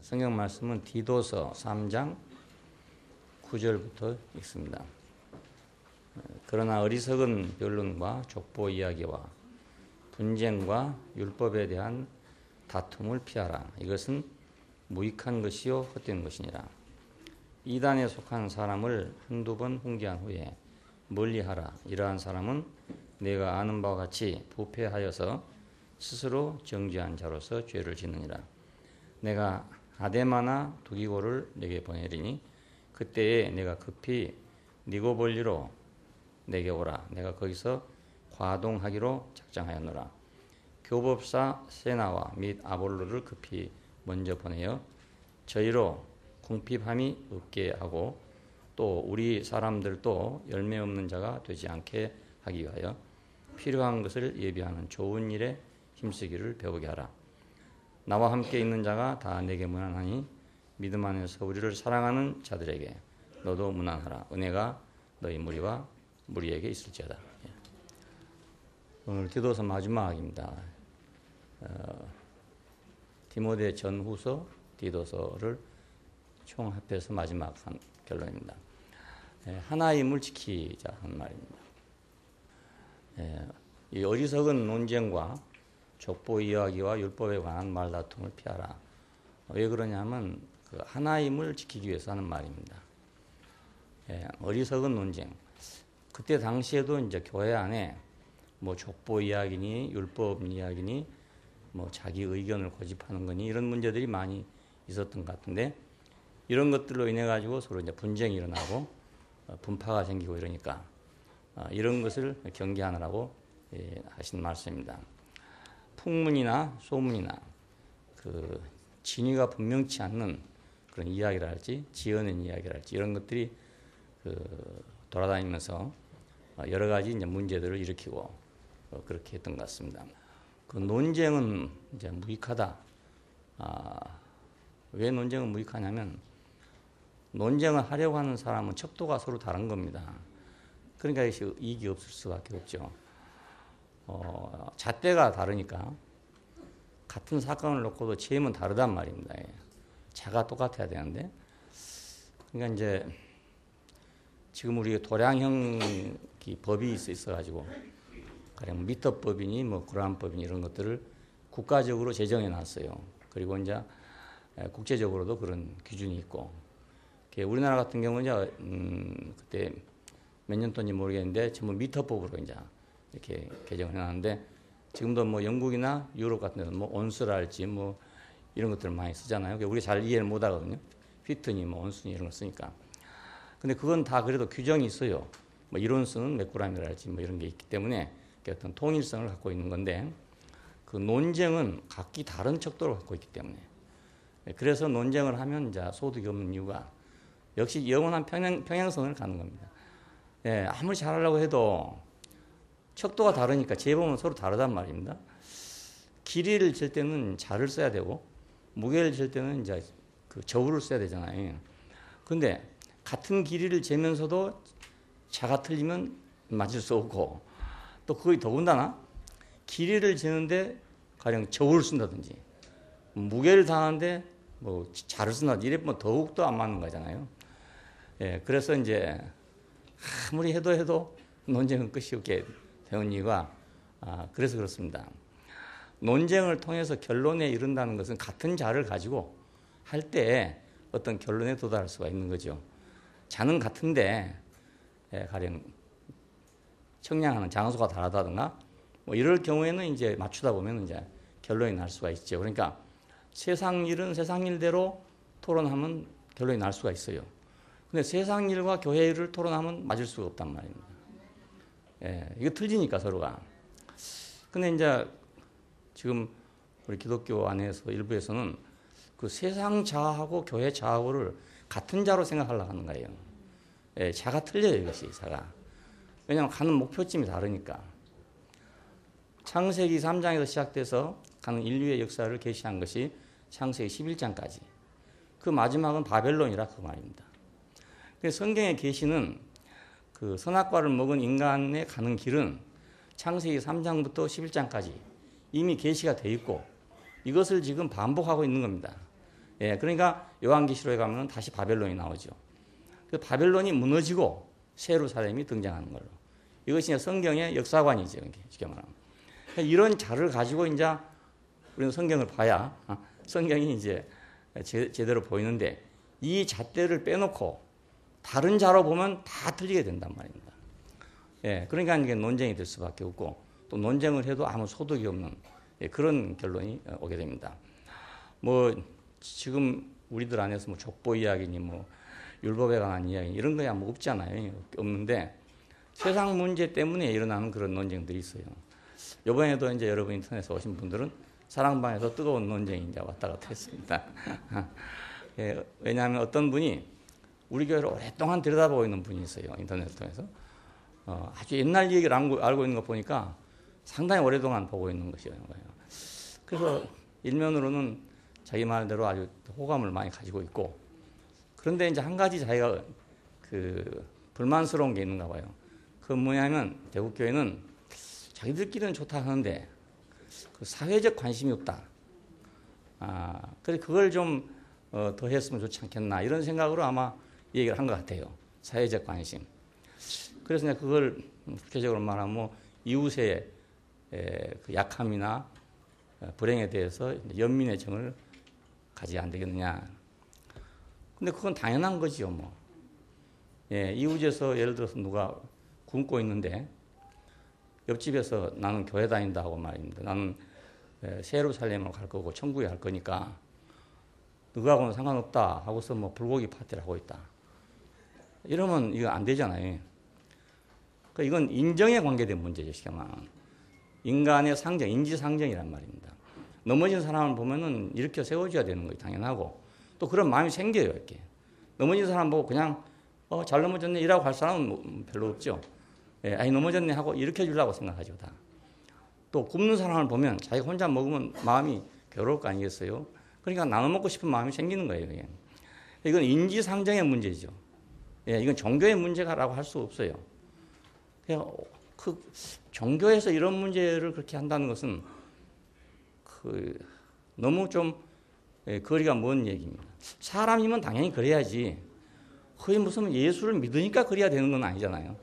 성경 말씀은 디도서 3장 9절부터 읽습니다. 그러나 어리석은 변론과 족보 이야기와 분쟁과 율법에 대한 다툼을 피하라. 이것은 무익한 것이요 헛된 것이니라. 이단에 속한 사람을 한두 번 훈계한 후에 멀리하라. 이러한 사람은 내가 아는 바와 같이 부패하여서 스스로 정죄한 자로서 죄를 짓느니라. 내가 아데마나 두기고를 내게 보내리니 그때에 내가 급히 니고볼리로 내게 오라. 내가 거기서 과동하기로 작정하였노라. 교법사 세나와 및 아볼로를 급히 먼저 보내어 저희로 궁핍함이 없게 하고 또 우리 사람들도 열매 없는 자가 되지 않게 하기 위하여 필요한 것을 예비하는 좋은 일에 힘쓰기를 배우게 하라. 나와 함께 있는 자가 다 내게 무난하니 믿음 안에서 우리를 사랑하는 자들에게 너도 무난하라. 은혜가 너희 무리와 무리에게 있을지어다. 오늘 디도서 마지막입니다. 디모데 전후서 디도서를 총합해서 마지막 결론입니다. 하나님을 지키자 하는 말입니다. 이 어리석은 논쟁과 족보 이야기와 율법에 관한 말다툼을 피하라. 왜 그러냐면 그 하나님을 지키기 위해서 하는 말입니다. 어리석은 논쟁. 그때 당시에도 이제 교회 안에 뭐 족보 이야기니 율법 이야기니 뭐 자기 의견을 고집하는 거니 이런 문제들이 많이 있었던 것 같은데 이런 것들로 인해 가지고 서로 이제 분쟁이 일어나고 분파가 생기고 이러니까 이런 것을 경계하느라고 하신 말씀입니다. 풍문이나 소문이나 그 진위가 분명치 않는 그런 이야기랄지 지어낸 이야기랄지 이런 것들이 그 돌아다니면서 여러 가지 이제 문제들을 일으키고 그렇게 했던 것 같습니다. 그 논쟁은 이제 무익하다. 왜 논쟁은 무익하냐면 논쟁을 하려고 하는 사람은 척도가 서로 다른 겁니다. 그러니까 이익이 없을 수밖에 없죠. 잣대가 다르니까 같은 사건을 놓고도 죄임은 다르단 말입니다. 자가 똑같아야 되는데 그러니까 이제 지금 우리가 도량형 법이 있어가지고 가령 미터법이니 뭐 구란법이니 이런 것들을 국가적으로 제정해 놨어요. 그리고 이제 국제적으로도 그런 기준이 있고 우리나라 같은 경우는 이제 그때 몇 년도인지 모르겠는데 전부 미터법으로 이제 이렇게 개정을 해놨는데 지금도 뭐 영국이나 유럽 같은 데는 뭐 온수랄지 뭐 이런 것들을 많이 쓰잖아요. 우리가 잘 이해를 못 하거든요. 피트니 뭐 온수니 이런 거 쓰니까. 근데 그건 다 그래도 규정이 있어요. 뭐 이론수는 몇 그램이랄지 뭐 이런 게 있기 때문에 어떤 통일성을 갖고 있는 건데 그 논쟁은 각기 다른 척도를 갖고 있기 때문에 그래서 논쟁을 하면 이제 소득이 없는 이유가 역시 영원한 평행선을 가는 겁니다. 아무리 잘하려고 해도 척도가 다르니까 재범은 서로 다르단 말입니다. 길이를 잴 때는 자를 써야 되고 무게를 잴 때는 이제 그 저울을 써야 되잖아요. 근데 같은 길이를 재면서도 자가 틀리면 맞을 수 없고 또 거의 더군다나 길이를 재는데 가령 저울을 쓴다든지 무게를 다하는데 뭐 자를 쓴다든지 이래면 더욱더 안 맞는 거잖아요. 그래서 이제 아무리 해도 논쟁은 끝이 없게 되는 이유가 그래서 그렇습니다. 논쟁을 통해서 결론에 이른다는 것은 같은 자를 가지고 할 때 어떤 결론에 도달할 수가 있는 거죠. 자는 같은데 가령 청량하는 장소가 다르다든가 뭐 이럴 경우에는 이제 맞추다 보면 이제 결론이 날 수가 있죠. 그러니까 세상 일은 세상 일대로 토론하면 결론이 날 수가 있어요. 근데 세상 일과 교회 일을 토론하면 맞을 수가 없단 말입니다. 이거 틀리니까 서로가. 근데 이제 지금 우리 기독교 안에서 일부에서는 그 세상 자하고 교회 자하고를 같은 자로 생각하려고 하는 거예요. 자가 틀려요, 이것이 자가. 왜냐하면 가는 목표점이 다르니까. 창세기 3장에서 시작돼서 가는 인류의 역사를 계시한 것이 창세기 11장까지. 그 마지막은 바벨론이라 그 말입니다. 그래서 성경의 계시는 그 선악과를 먹은 인간의 가는 길은 창세기 3장부터 11장까지 이미 계시가 돼 있고 이것을 지금 반복하고 있는 겁니다. 예, 그러니까 요한계시록에 가면 다시 바벨론이 나오죠. 그 바벨론이 무너지고 새 예루살렘이 등장하는 걸로. 이것이 성경의 역사관이죠. 쉽게 말하면. 이런 자를 가지고 이제 우리는 성경을 봐야 성경이 이제 제대로 보이는데 이 잣대를 빼놓고 다른 자로 보면 다 틀리게 된단 말입니다. 예, 그러니까 이게 논쟁이 될 수밖에 없고 또 논쟁을 해도 아무 소득이 없는 그런 결론이 오게 됩니다. 뭐 지금 우리들 안에서 뭐 족보 이야기니 뭐 율법에 관한 이야기 이런 거야 뭐 없잖아요. 없는데 세상 문제 때문에 일어나는 그런 논쟁들이 있어요. 이번에도 이제 여러분 인터넷에 오신 분들은 사랑방에서 뜨거운 논쟁이 이제 왔다 갔다 했습니다. 예, 왜냐하면 어떤 분이 우리 교회를 오랫동안 들여다보고 있는 분이 있어요. 인터넷을 통해서. 아주 옛날 얘기를 알고 있는 거 보니까 상당히 오랫동안 보고 있는 것이에요. 그래서 일면으로는 자기 말대로 아주 호감을 많이 가지고 있고 그런데 이제 한 가지 자기가 그 불만스러운 게 있는가 봐요. 그 뭐냐면 대국교회는 자기들끼리는 좋다 하는데 그 사회적 관심이 없다. 그래서 그걸 좀 더 했으면 좋지 않겠나 이런 생각으로 아마 얘기를 한 것 같아요. 사회적 관심. 그래서 내가 그걸 구체적으로 말하면 뭐 이웃의 그 약함이나 불행에 대해서 연민의 정을 가지 안 되겠느냐. 근데 그건 당연한 거지요, 뭐. 예, 이웃에서 예를 들어서 누가 굶고 있는데 옆집에서 나는 교회 다닌다 하고 말입니다. 나는 새 예루살렘으로 갈 거고 천국에 갈 거니까 너하고는 상관없다 하고서 뭐 불고기 파티를 하고 있다. 이러면 이거 안 되잖아요. 그러니까 이건 인정에 관계된 문제죠, 쉽게 말하면. 인간의 상정, 인지상정이란 말입니다. 넘어진 사람을 보면은 일으켜 세워줘야 되는 거예요, 당연하고. 또 그런 마음이 생겨요, 이렇게. 넘어진 사람 보고 그냥, 잘 넘어졌네, 이라고 할 사람은 뭐 별로 없죠. 예, 아니, 넘어졌네 하고 일으켜 주려고 생각하죠, 다. 또 굶는 사람을 보면 자기가 혼자 먹으면 마음이 괴로울 거 아니겠어요? 그러니까 나눠 먹고 싶은 마음이 생기는 거예요, 이게. 이건 인지상정의 문제죠. 예, 이건 종교의 문제라고 할 수 없어요. 그 종교에서 이런 문제를 그렇게 한다는 것은 너무 좀 거리가 먼 얘기입니다. 사람이면 당연히 그래야지. 거의 무슨 예수를 믿으니까 그래야 되는 건 아니잖아요.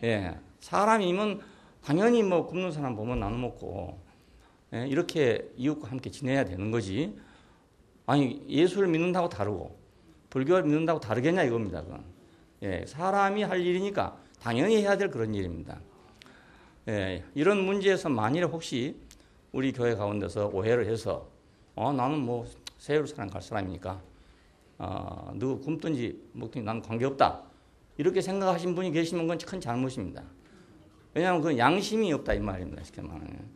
예, 사람이면 당연히 뭐 굶는 사람 보면 나눠 먹고 이렇게 이웃과 함께 지내야 되는 거지. 아니 예수를 믿는다고 다르고 불교를 믿는다고 다르겠냐 이겁니다. 그건. 예, 사람이 할 일이니까 당연히 해야 될 그런 일입니다. 예, 이런 문제에서 만일에 혹시 우리 교회 가운데서 오해를 해서 나는 뭐 새 예루살렘 갈 사람이니까 누구 굶든지 먹든지 나는 관계없다 이렇게 생각하신 분이 계시면 그건 큰 잘못입니다. 왜냐하면 그건 양심이 없다 이 말입니다. 쉽게 말하면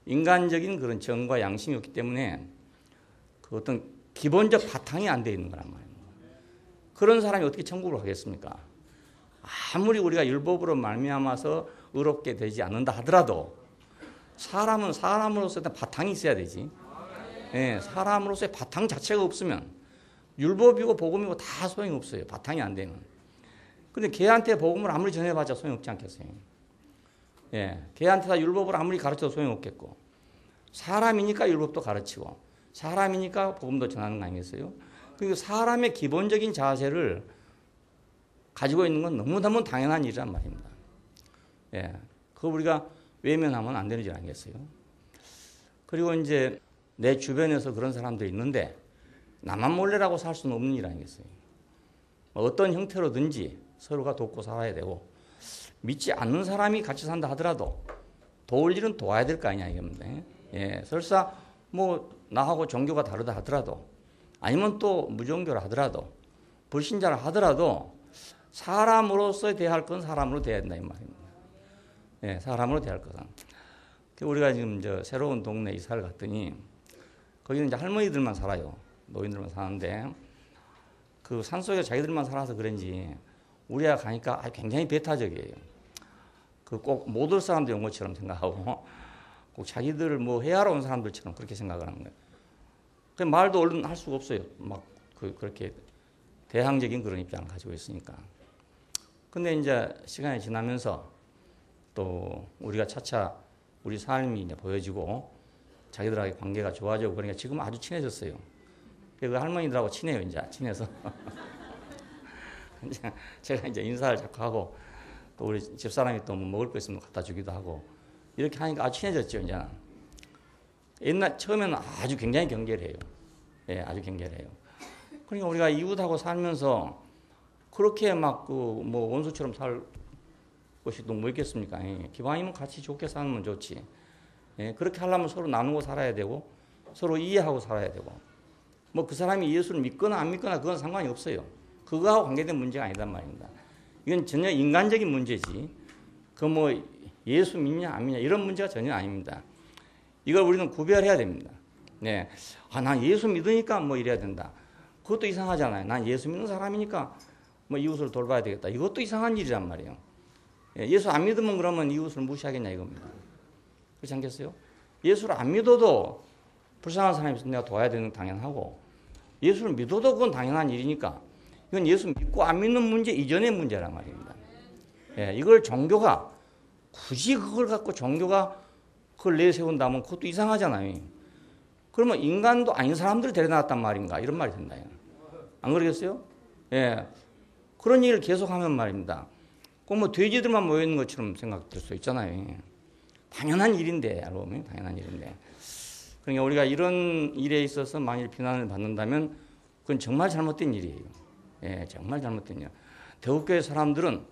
인간적인 그런 정과 양심이 없기 때문에 그 어떤 기본적 바탕이 안 돼 있는 거란 말입니다. 그런 사람이 어떻게 천국을 가겠습니까? 아무리 우리가 율법으로 말미암아서 의롭게 되지 않는다 하더라도 사람은 사람으로서 일단 바탕이 있어야 되지. 예, 사람으로서의 바탕 자체가 없으면 율법이고 복음이고 다 소용이 없어요. 바탕이 안 되면. 근데 걔한테 복음을 아무리 전해봤자 소용없지 않겠어요? 예, 걔한테 다 율법을 아무리 가르쳐도 소용없겠고 사람이니까 율법도 가르치고 사람이니까 복음도 전하는 거 아니겠어요? 그러니까 사람의 기본적인 자세를 가지고 있는 건 너무너무 당연한 일이란 말입니다. 예, 그거 우리가 외면하면 안 되는 일 아니겠어요? 그리고 이제 내 주변에서 그런 사람들이 있는데 나만 몰래라고 살 수는 없는 일 아니겠어요? 어떤 형태로든지 서로가 돕고 살아야 되고 믿지 않는 사람이 같이 산다 하더라도 도울 일은 도와야 될 거 아니냐 이겁니다. 예, 설사 뭐 나하고 종교가 다르다 하더라도 아니면 또 무종교라 하더라도 불신자라 하더라도 사람으로서 대할 건 사람으로 대해야 된다 이 말입니다. 예, 사람으로 대할 거다. 우리가 지금 새로운 동네 이사를 갔더니 거기는 이제 할머니들만 살아요. 노인들만 사는데 그 산속에 자기들만 살아서 그런지 우리가 가니까 굉장히 배타적이에요. 그 꼭 못 올 사람들 온 것처럼 생각하고 꼭 자기들을 뭐 해하러 온 사람들처럼 그렇게 생각을 하는 거예요. 그 말도 얼른 할 수가 없어요. 막 그렇게 대항적인 그런 입장을 가지고 있으니까. 근데 이제 시간이 지나면서 또 우리가 차차 우리 삶이 이제 보여지고 자기들하고 관계가 좋아지고 그러니까 지금 아주 친해졌어요. 그 할머니들하고 친해요, 이제. 친해서. 제가 이제 인사를 자꾸 하고, 또 우리 집사람이 또 뭐 먹을 거 있으면 갖다 주기도 하고, 이렇게 하니까 아주 친해졌죠, 이제. 옛날, 처음에는 아주 굉장히 경계해요. 예, 아주 경계해요. 그러니까 우리가 이웃하고 살면서 그렇게 막 뭐 원수처럼 살 것이 또 뭐 있겠습니까? 예, 기왕이면 같이 좋게 살면 좋지. 예, 그렇게 하려면 서로 나누고 살아야 되고, 서로 이해하고 살아야 되고, 뭐 그 사람이 예수를 믿거나 안 믿거나 그건 상관이 없어요. 그거하고 관계된 문제가 아니단 말입니다. 이건 전혀 인간적인 문제지. 그 뭐 예수 믿냐 안 믿냐 이런 문제가 전혀 아닙니다. 이걸 우리는 구별해야 됩니다. 네, 난 예수 믿으니까 뭐 이래야 된다. 그것도 이상하잖아요. 난 예수 믿는 사람이니까 뭐 이웃을 돌봐야 되겠다. 이것도 이상한 일이란 말이에요. 예수 안 믿으면 그러면 이웃을 무시하겠냐 이겁니다. 그렇지 않겠어요? 예수를 안 믿어도 불쌍한 사람이 있으면 내가 도와야 되는 건 당연하고, 예수를 믿어도 그건 당연한 일이니까 이건 예수 믿고 안 믿는 문제 이전의 문제란 말입니다. 이걸 종교가 굳이 그걸 갖고 종교가 그걸 내세운다면 그것도 이상하잖아요. 그러면 인간도 아닌 사람들을 데려놨단 말인가 이런 말이 된다. 안 그러겠어요? 예. 그런 얘기를 계속하면 말입니다. 꼭 뭐 돼지들만 모여있는 것처럼 생각될 수 있잖아요. 당연한 일인데, 알고 보면 당연한 일인데. 그러니까 우리가 이런 일에 있어서 만일 비난을 받는다면 그건 정말 잘못된 일이에요. 예, 정말 잘못된 일. 대국교회 사람들은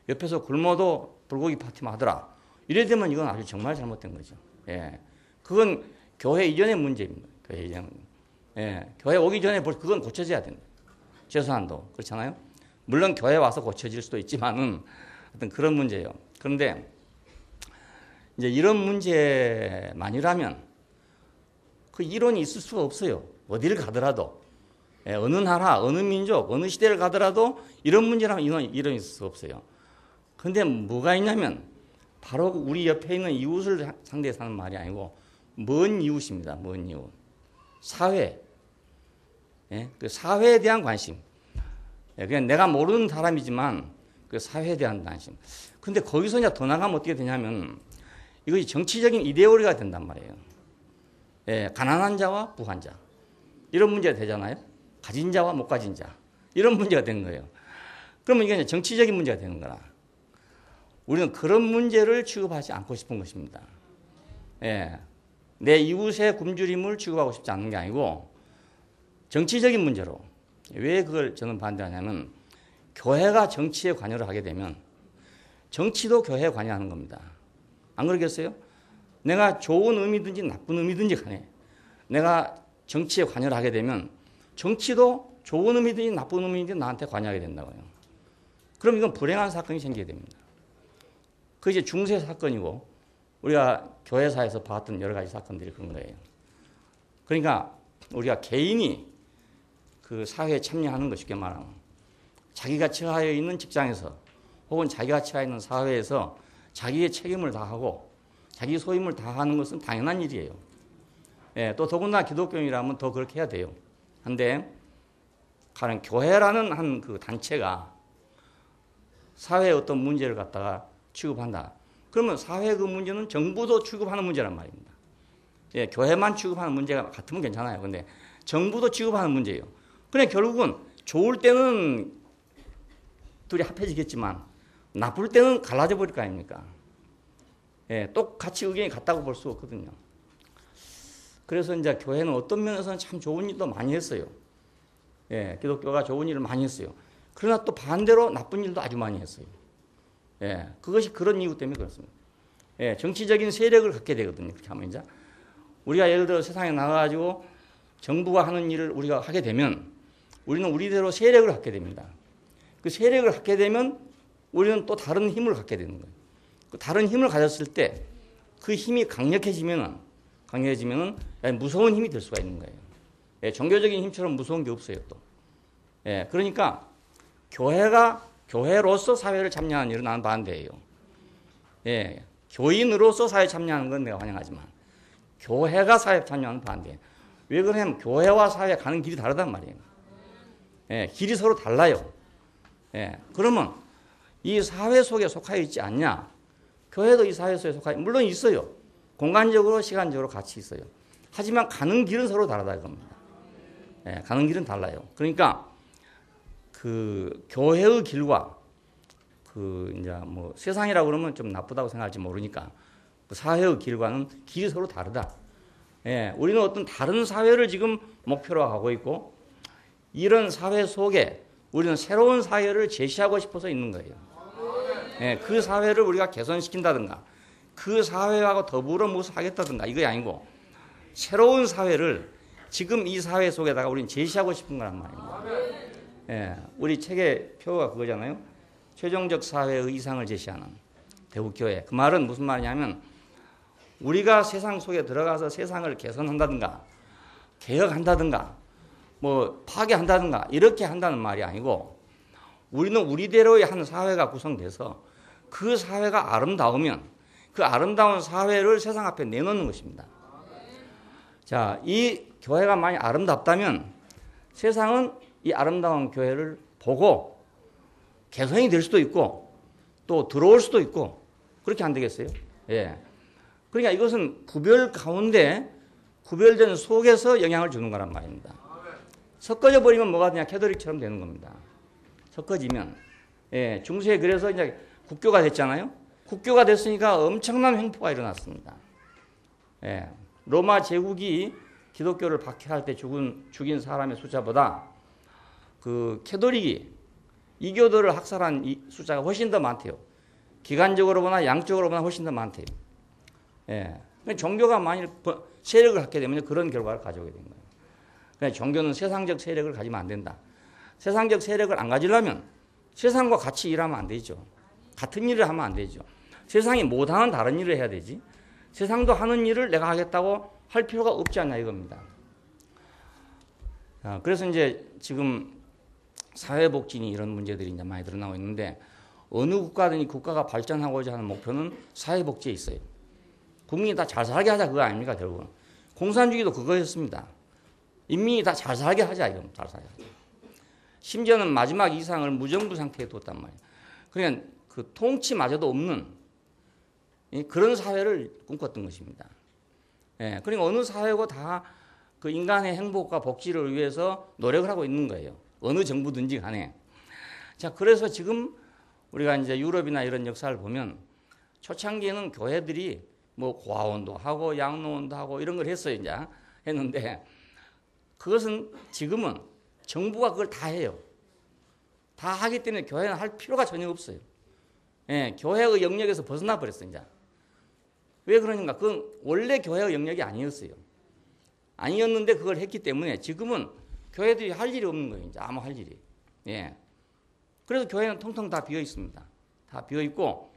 옆에서 굶어도 불고기 파티만 하더라. 이래 되면 이건 아주 정말 잘못된 거죠. 예, 그건 교회 이전의 문제입니다. 교회 이전. 예, 교회 오기 전에 그건 고쳐져야 된다. 최소한도 그렇잖아요. 물론 교회 와서 고쳐질 수도 있지만은 어떤 그런 문제예요. 그런데 이제 이런 문제만이라면 그 이론이 있을 수가 없어요. 어디를 가더라도. 예, 어느 나라, 어느 민족, 어느 시대를 가더라도 이런 문제라면 이론이 있을 수 없어요. 그런데 뭐가 있냐면 바로 우리 옆에 있는 이웃을 상대해서 하는 말이 아니고 먼 이웃입니다. 먼 이웃. 사회. 예, 그 사회에 대한 관심. 예, 그냥 내가 모르는 사람이지만 그 사회에 대한 관심. 근데 거기서 이제 더 나가면 어떻게 되냐면 이것이 정치적인 이데올로기가 된단 말이에요. 예, 가난한 자와 부한 자. 이런 문제가 되잖아요. 가진 자와 못 가진 자. 이런 문제가 되는 거예요. 그러면 이게 정치적인 문제가 되는 거라. 우리는 그런 문제를 취급하지 않고 싶은 것입니다. 예, 내 이웃의 굶주림을 취급하고 싶지 않는 게 아니고 정치적인 문제로. 왜 그걸 저는 반대하냐면 교회가 정치에 관여를 하게 되면 정치도 교회에 관여하는 겁니다. 안 그러겠어요? 내가 좋은 의미든지 나쁜 의미든지 간에 내가 정치에 관여를 하게 되면 정치도 좋은 의미든지 나쁜 의미든지 나한테 관여하게 된다고요. 그럼 이건 불행한 사건이 생기게 됩니다. 그게 이제 중세 사건이고 우리가 교회사에서 봤던 여러 가지 사건들이 그런 거예요. 그러니까 우리가 개인이 그 사회에 참여하는 것 쉽게 말하면 자기가 처하여 있는 직장에서 혹은 자기가 처해 있는 사회에서 자기의 책임을 다하고 자기 소임을 다하는 것은 당연한 일이에요. 예, 또 더군다나 기독교인이라면 더 그렇게 해야 돼요. 한데 가령 교회라는 한 그 단체가 사회의 어떤 문제를 갖다가 취급한다. 그러면 사회 그 문제는 정부도 취급하는 문제란 말입니다. 예, 교회만 취급하는 문제가 같으면 괜찮아요. 근데 정부도 취급하는 문제예요. 그래 결국은 좋을 때는 둘이 합해지겠지만 나쁠 때는 갈라져 버릴 거 아닙니까? 예, 똑같이 의견이 같다고 볼 수 없거든요. 그래서 이제 교회는 어떤 면에서는 참 좋은 일도 많이 했어요. 예, 기독교가 좋은 일을 많이 했어요. 그러나 또 반대로 나쁜 일도 아주 많이 했어요. 예, 그것이 그런 이유 때문에 그렇습니다. 예, 정치적인 세력을 갖게 되거든요. 그렇게 하면 이제 우리가 예를 들어 세상에 나가가지고 정부가 하는 일을 우리가 하게 되면 우리는 우리대로 세력을 갖게 됩니다. 그 세력을 갖게 되면 우리는 또 다른 힘을 갖게 되는 거예요. 그 다른 힘을 가졌을 때 그 힘이 강력해지면은 무서운 힘이 될 수가 있는 거예요. 예, 종교적인 힘처럼 무서운 게 없어요, 또. 예, 그러니까 교회로서 사회를 참여하는 일은 나는 반대예요. 예, 교인으로서 사회에 참여하는 건 내가 환영하지만 교회가 사회에 참여하는 반대예요. 왜 그러냐면 교회와 사회에 가는 길이 다르단 말이에요. 예, 길이 서로 달라요. 예, 그러면 이 사회 속에 속하여 있지 않냐? 교회도 이 사회 속에 속하여 물론 있어요. 공간적으로 시간적으로 같이 있어요. 하지만 가는 길은 서로 다르다 이겁니다. 예, 가는 길은 달라요. 그러니까 그 교회의 길과 그 이제 뭐 세상이라고 그러면 좀 나쁘다고 생각할지 모르니까 그 사회의 길과는 길이 서로 다르다. 예, 우리는 어떤 다른 사회를 지금 목표로 하고 있고 이런 사회 속에 우리는 새로운 사회를 제시하고 싶어서 있는 거예요. 예, 그 사회를 우리가 개선시킨다든가 그 사회하고 더불어 무엇을 하겠다든가 이게 아니고 새로운 사회를 지금 이 사회 속에다가 우리는 제시하고 싶은 거란 말입니다. 예, 우리 책의 표가 그거잖아요. 최종적 사회의 이상을 제시하는 대국교회. 그 말은 무슨 말이냐면 우리가 세상 속에 들어가서 세상을 개선한다든가 개혁한다든가 뭐 파괴한다든가 이렇게 한다는 말이 아니고 우리는 우리대로의 한 사회가 구성돼서 그 사회가 아름다우면 그 아름다운 사회를 세상 앞에 내놓는 것입니다. 자, 이 교회가 많이 아름답다면 세상은 이 아름다운 교회를 보고 개선이 될 수도 있고 또 들어올 수도 있고 그렇게 안 되겠어요? 예. 그러니까 이것은 구별 가운데 구별된 속에서 영향을 주는 거란 말입니다. 섞어져 버리면 뭐가 되냐? 캐톨릭처럼 되는 겁니다. 섞어지면. 예, 중세에 그래서 이제 국교가 됐잖아요. 국교가 됐으니까 엄청난 횡포가 일어났습니다. 예, 로마 제국이 기독교를 박해할 때 죽인 사람의 숫자보다 그 캐톨릭이 이교도를 학살한 이 숫자가 훨씬 더 많대요. 기간적으로 보나 양적으로 보나 훨씬 더 많대요. 예, 종교가 만일 세력을 갖게 되면 그런 결과를 가져오게 된 거예요. 그러니까 종교는 세상적 세력을 가지면 안 된다. 세상적 세력을 안 가지려면 세상과 같이 일하면 안 되죠. 같은 일을 하면 안 되죠. 세상이 못하는 다른 일을 해야 되지. 세상도 하는 일을 내가 하겠다고 할 필요가 없지 않냐 이겁니다. 그래서 이제 지금 사회복지니 이런 문제들이 이제 많이 드러나고 있는데 어느 국가든지 국가가 발전하고자 하는 목표는 사회복지에 있어요. 국민이 다 잘 살게 하자 그거 아닙니까 결국은. 공산주의도 그거였습니다. 인민이 다 잘 살게 하자 이거 잘 살게 하자. 심지어는 마지막 이상을 무정부 상태에 뒀단 말이에요. 그러니까 그 통치마저도 없는 그런 사회를 꿈꿨던 것입니다. 예, 그러니까 어느 사회고 다 그 인간의 행복과 복지를 위해서 노력을 하고 있는 거예요. 어느 정부든지 간에. 자, 그래서 지금 우리가 이제 유럽이나 이런 역사를 보면 초창기에는 교회들이 뭐 고아원도 하고 양로원도 하고 이런 걸 했어요. 이제 했는데 그것은 지금은 정부가 그걸 다 해요. 다 하기 때문에 교회는 할 필요가 전혀 없어요. 예, 교회의 영역에서 벗어나 버렸어요. 이제. 왜 그러는가? 그건 원래 교회의 영역이 아니었어요. 아니었는데 그걸 했기 때문에 지금은 교회들이 할 일이 없는 거예요. 이제 아무 할 일이. 예. 그래서 교회는 통통 다 비어 있습니다. 다 비어 있고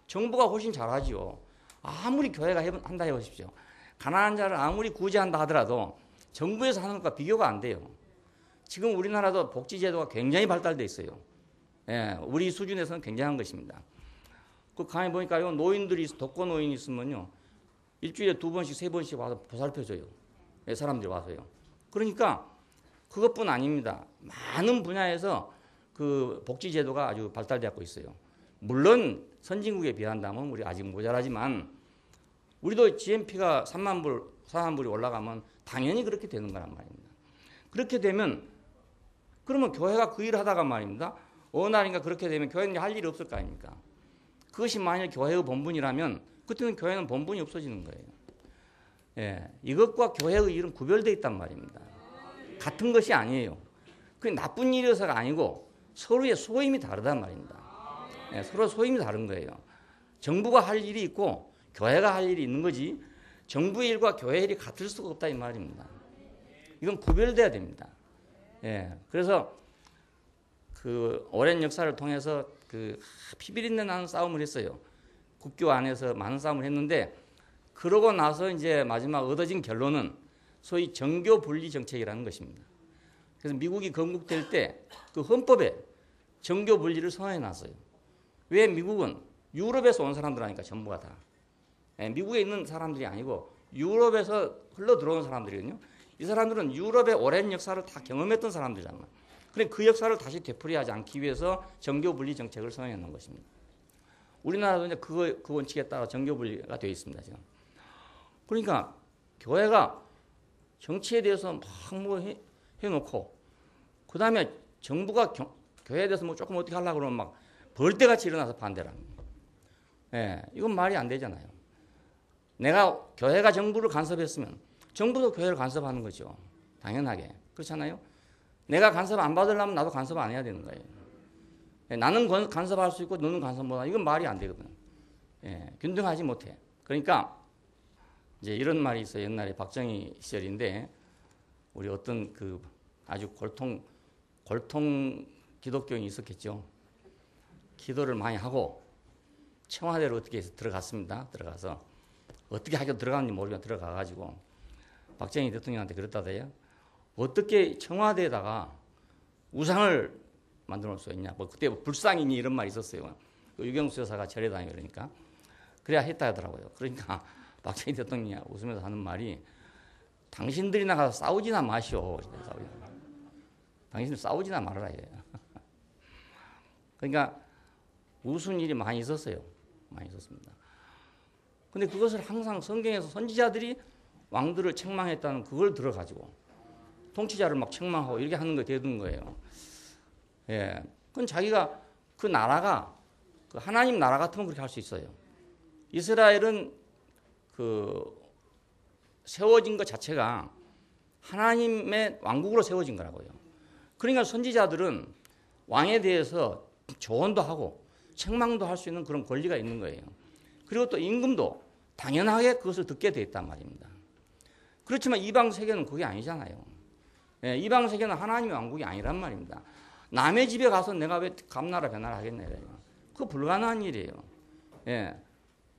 정부가 훨씬 잘하지요. 아무리 교회가 한다 해보십시오. 가난한 자를 아무리 구제한다 하더라도 정부에서 하는 것과 비교가 안 돼요. 지금 우리나라도 복지제도가 굉장히 발달돼 있어요. 예, 우리 수준에서는 굉장한 것입니다. 그 가만히 보니까 노인들이 독거 노인이 있으면요 일주일에 2번씩 3번씩 와서 보살펴줘요. 예, 사람들이 와서요. 그러니까 그것뿐 아닙니다. 많은 분야에서 그 복지제도가 아주 발달되고 있어요. 물론 선진국에 비한다면 우리 아직 모자라지만 우리도 GNP가 3만 불, 4만 불이 올라가면 당연히 그렇게 되는 거란 말입니다. 그렇게 되면 그러면 교회가 그 일을 하다가 말입니다. 어느 날인가 그렇게 되면 교회는 할 일이 없을 거 아닙니까? 그것이 만일 교회의 본분이라면 그때는 교회는 본분이 없어지는 거예요. 예, 이것과 교회의 일은 구별되어 있단 말입니다. 같은 것이 아니에요. 그게 나쁜 일이어서가 아니고 서로의 소임이 다르단 말입니다. 예, 서로 소임이 다른 거예요. 정부가 할 일이 있고 교회가 할 일이 있는 거지 정부의 일과 교회의 일이 같을 수가 없다 이 말입니다. 이건 구별돼야 됩니다. 예, 그래서 그 오랜 역사를 통해서 그 피비린내 나는 싸움을 했어요. 국교 안에서 많은 싸움을 했는데 그러고 나서 이제 마지막 얻어진 결론은 소위 정교 분리 정책이라는 것입니다. 그래서 미국이 건국될 때 그 헌법에 정교 분리를 선언해 놨어요. 왜 미국은 유럽에서 온 사람들 아니까 전부가 다. 예, 미국에 있는 사람들이 아니고 유럽에서 흘러 들어온 사람들이거든요. 이 사람들은 유럽의 오랜 역사를 다 경험했던 사람들이잖아요. 그러니까 그 역사를 다시 되풀이하지 않기 위해서 정교 분리 정책을 선언해 놓은 것입니다. 우리나라도 이제 그 원칙에 따라 정교 분리가 되어 있습니다. 지금. 그러니까 교회가 정치에 대해서 막 뭐 해놓고 그 다음에 정부가 교회에 대해서 뭐 조금 어떻게 하려고 그러면 막 벌떼같이 일어나서 반대를 합니다. 예, 이건 말이 안 되잖아요. 내가 교회가 정부를 간섭했으면 정부도 교회를 간섭하는 거죠. 당연하게. 그렇잖아요. 내가 간섭 안 받으려면 나도 간섭 안 해야 되는 거예요. 예, 나는 간섭할 수 있고 너는 간섭 못하. 이건 말이 안 되거든. 예, 균등하지 못해. 그러니까 이제 이런 말이 있어요. 옛날에 박정희 시절인데 우리 어떤 그 아주 골통 기독교인이 있었겠죠. 기도를 많이 하고 청와대로 어떻게 해서 들어갔습니다. 들어가서 어떻게 하기로 들어갔는지 모르겠 들어가가지고 박정희 대통령한테 그랬다대요. 어떻게 청와대에다가 우상을 만들어 놓을 수 있냐. 뭐 그때 불상이니 이런 말이 있었어요. 유경수 여사가 절에 다니고 그러니까. 그래야 했다 하더라고요. 그러니까 박정희 대통령이 웃으면서 하는 말이 당신들이 나가서 싸우지나 마시오. 당신들 싸우지나 말아라. 그러니까 웃은 일이 많이 있었어요. 많이 있었습니다. 근데 그것을 항상 성경에서 선지자들이 왕들을 책망했다는 그걸 들어가지고 통치자를 막 책망하고 이렇게 하는 거 되는 거예요. 예. 그건 자기가 그 나라가 그 하나님 나라 같으면 그렇게 할 수 있어요. 이스라엘은 그 세워진 것 자체가 하나님의 왕국으로 세워진 거라고요. 그러니까 선지자들은 왕에 대해서 조언도 하고 책망도 할 수 있는 그런 권리가 있는 거예요. 그리고 또 임금도 당연하게 그것을 듣게 돼 있단 말입니다. 그렇지만 이방 세계는 그게 아니잖아요. 예, 이방 세계는 하나님의 왕국이 아니란 말입니다. 남의 집에 가서 내가 왜 감나라 배나라 하겠냐. 그거 불가능한 일이에요. 예.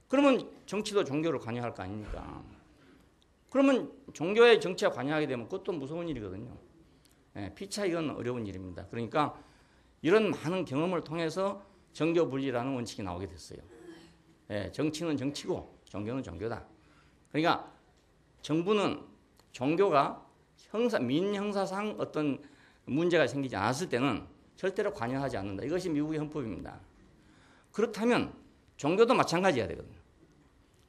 그러면 정치도 종교를 관여할 거 아닙니까? 그러면 종교의 정치에 관여하게 되면 그것도 무서운 일이거든요. 예, 피차 이건 어려운 일입니다. 그러니까 이런 많은 경험을 통해서 정교분리라는 원칙이 나오게 됐어요. 예, 정치는 정치고 종교는 종교다. 그러니까 정부는 종교가 민형사상 어떤 문제가 생기지 않았을 때는 절대로 관여하지 않는다. 이것이 미국의 헌법입니다. 그렇다면 종교도 마찬가지야 되거든요.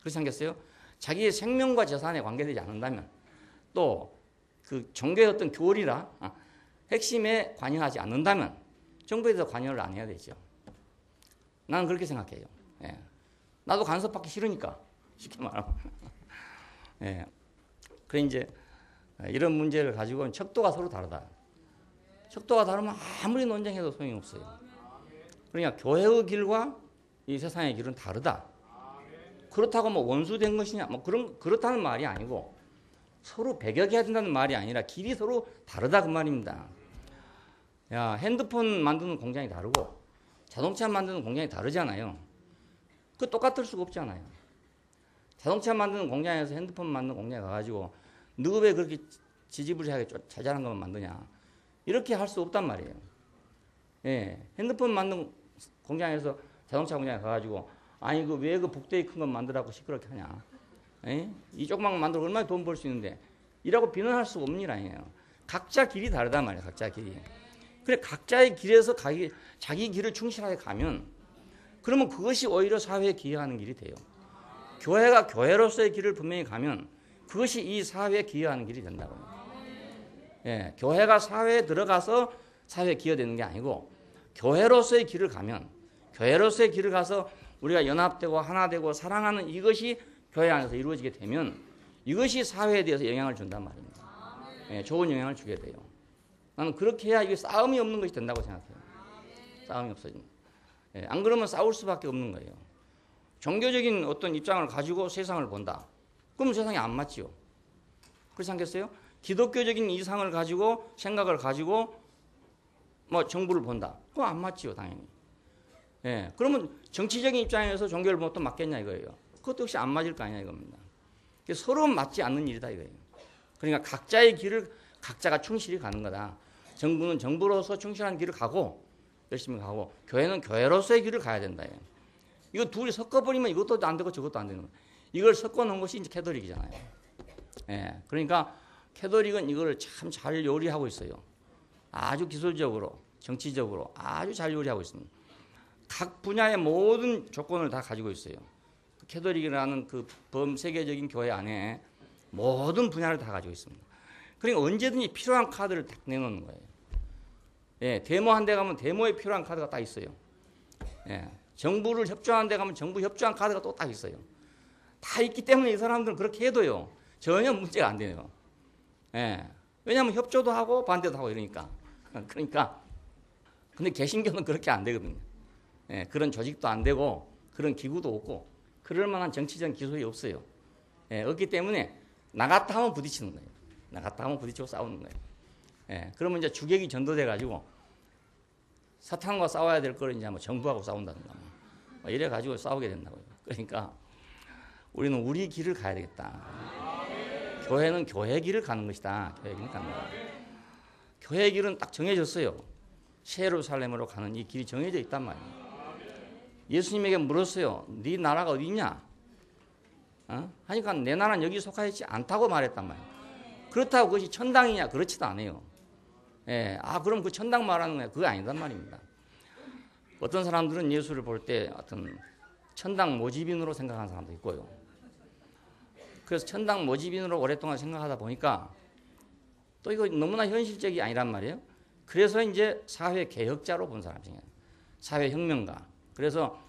그렇지 않겠어요? 자기의 생명과 재산에 관계되지 않는다면 또 그 종교의 어떤 교리라 핵심에 관여하지 않는다면 정부에 대해서 관여를 안 해야 되죠. 나는 그렇게 생각해요. 예. 나도 간섭받기 싫으니까 쉽게 말하면. 예. 그래 이제 이런 문제를 가지고는 척도가 서로 다르다. 척도가 다르면 아무리 논쟁해도 소용이 없어요. 그러니까 교회의 길과 이 세상의 길은 다르다. 그렇다고 뭐 원수된 것이냐, 뭐 그렇다는 말이 아니고 서로 배격해야 된다는 말이 아니라 길이 서로 다르다 그 말입니다. 야, 핸드폰 만드는 공장이 다르고 자동차 만드는 공장이 다르잖아요. 그 똑같을 수가 없잖아요. 자동차 만드는 공장에서 핸드폰 만드는 공장에 가가지고 너 왜 그렇게 지지부리하게 자잘한 것만 만드냐. 이렇게 할 수 없단 말이에요. 예, 핸드폰 만드는 공장에서 자동차 공장에 가가지고 아니 그 왜 그 복대기 큰 건 만들라고 시끄럽게 하냐. 예? 이 조그만 거 만들고 얼마나 돈 벌 수 있는데 이라고 비난할 수 없는 일 아니에요. 각자 길이 다르단 말이에요. 각자 길이. 그래 각자의 길에서 자기 길을 충실하게 가면 그러면 그것이 오히려 사회에 기여하는 길이 돼요. 교회가 교회로서의 길을 분명히 가면 그것이 이 사회에 기여하는 길이 된다고요. 예, 교회가 사회에 들어가서 사회에 기여되는 게 아니고 교회로서의 길을 가면 교회로서의 길을 가서 우리가 연합되고 하나되고 사랑하는 이것이 교회 안에서 이루어지게 되면 이것이 사회에 대해서 영향을 준단 말입니다. 예, 좋은 영향을 주게 돼요. 나는 그렇게 해야 이게 싸움이 없는 것이 된다고 생각해요. 싸움이 없어집니다. 예, 안 그러면 싸울 수밖에 없는 거예요. 종교적인 어떤 입장을 가지고 세상을 본다. 그럼 세상이 안 맞지요. 그렇지 않겠어요? 기독교적인 이상을 가지고 생각을 가지고 뭐 정부를 본다. 그럼 안 맞지요, 당연히. 예, 그러면 정치적인 입장에서 종교를 보면 또 맞겠냐 이거예요. 그것도 역시 안 맞을 거 아니냐 이겁니다. 서로 맞지 않는 일이다 이거예요. 그러니까 각자의 길을 각자가 충실히 가는 거다. 정부는 정부로서 충실한 길을 가고 열심히 가고 교회는 교회로서의 길을 가야 된다. 이거 둘이 섞어버리면 이것도 안 되고 저것도 안 되는 거예요. 이걸 섞어놓은 것이 이제 캐톨릭이잖아요. 예, 그러니까 캐톨릭은 이걸 참 잘 요리하고 있어요. 아주 기술적으로 정치적으로 아주 잘 요리하고 있습니다. 각 분야의 모든 조건을 다 가지고 있어요. 캐톨릭이라는 그 범세계적인 교회 안에 모든 분야를 다 가지고 있습니다. 그러니까 언제든지 필요한 카드를 딱 내놓는 거예요. 예, 데모 한 대 가면 데모에 필요한 카드가 딱 있어요. 예, 정부를 협조하는 데 가면 정부 협조한 카드가 또 딱 있어요. 다 있기 때문에 이 사람들은 그렇게 해도요, 전혀 문제가 안 되네요. 예, 왜냐하면 협조도 하고 반대도 하고 이러니까. 그러니까, 근데 개신교는 그렇게 안 되거든요. 예, 그런 조직도 안 되고, 그런 기구도 없고, 그럴 만한 정치적 기술이 없어요. 예, 없기 때문에 나갔다 하면 부딪히는 거예요. 나갔다 하면 부딪히고 싸우는 거예요. 예, 그러면 이제 주객이 전도돼가지고 사탄과 싸워야 될 거를 이제 뭐 정부하고 싸운다든가 뭐 이래가지고 싸우게 된다고요. 그러니까 우리는 우리 길을 가야 되겠다. 교회는 교회 길을 가는 것이다. 교회 길을 가는 거다. 교회 길은 딱 정해졌어요. 예루살렘으로 가는 이 길이 정해져 있단 말이에요. 예수님에게 물었어요. 네 나라가 어디 있냐? 하니까 내 나라는 여기 속하여 있지 않다고 말했단 말이에요. 그렇다고 그것이 천당이냐? 그렇지도 않아요. 예, 그럼 그 천당 말하는 거야? 그거 아니단 말입니다. 어떤 사람들은 예수를 볼 때 어떤 천당 모집인으로 생각하는 사람도 있고요. 그래서 천당 모집인으로 오랫동안 생각하다 보니까 또 이거 너무나 현실적이 아니란 말이에요. 그래서 이제 사회 개혁자로 본 사람이에요. 사회 혁명가. 그래서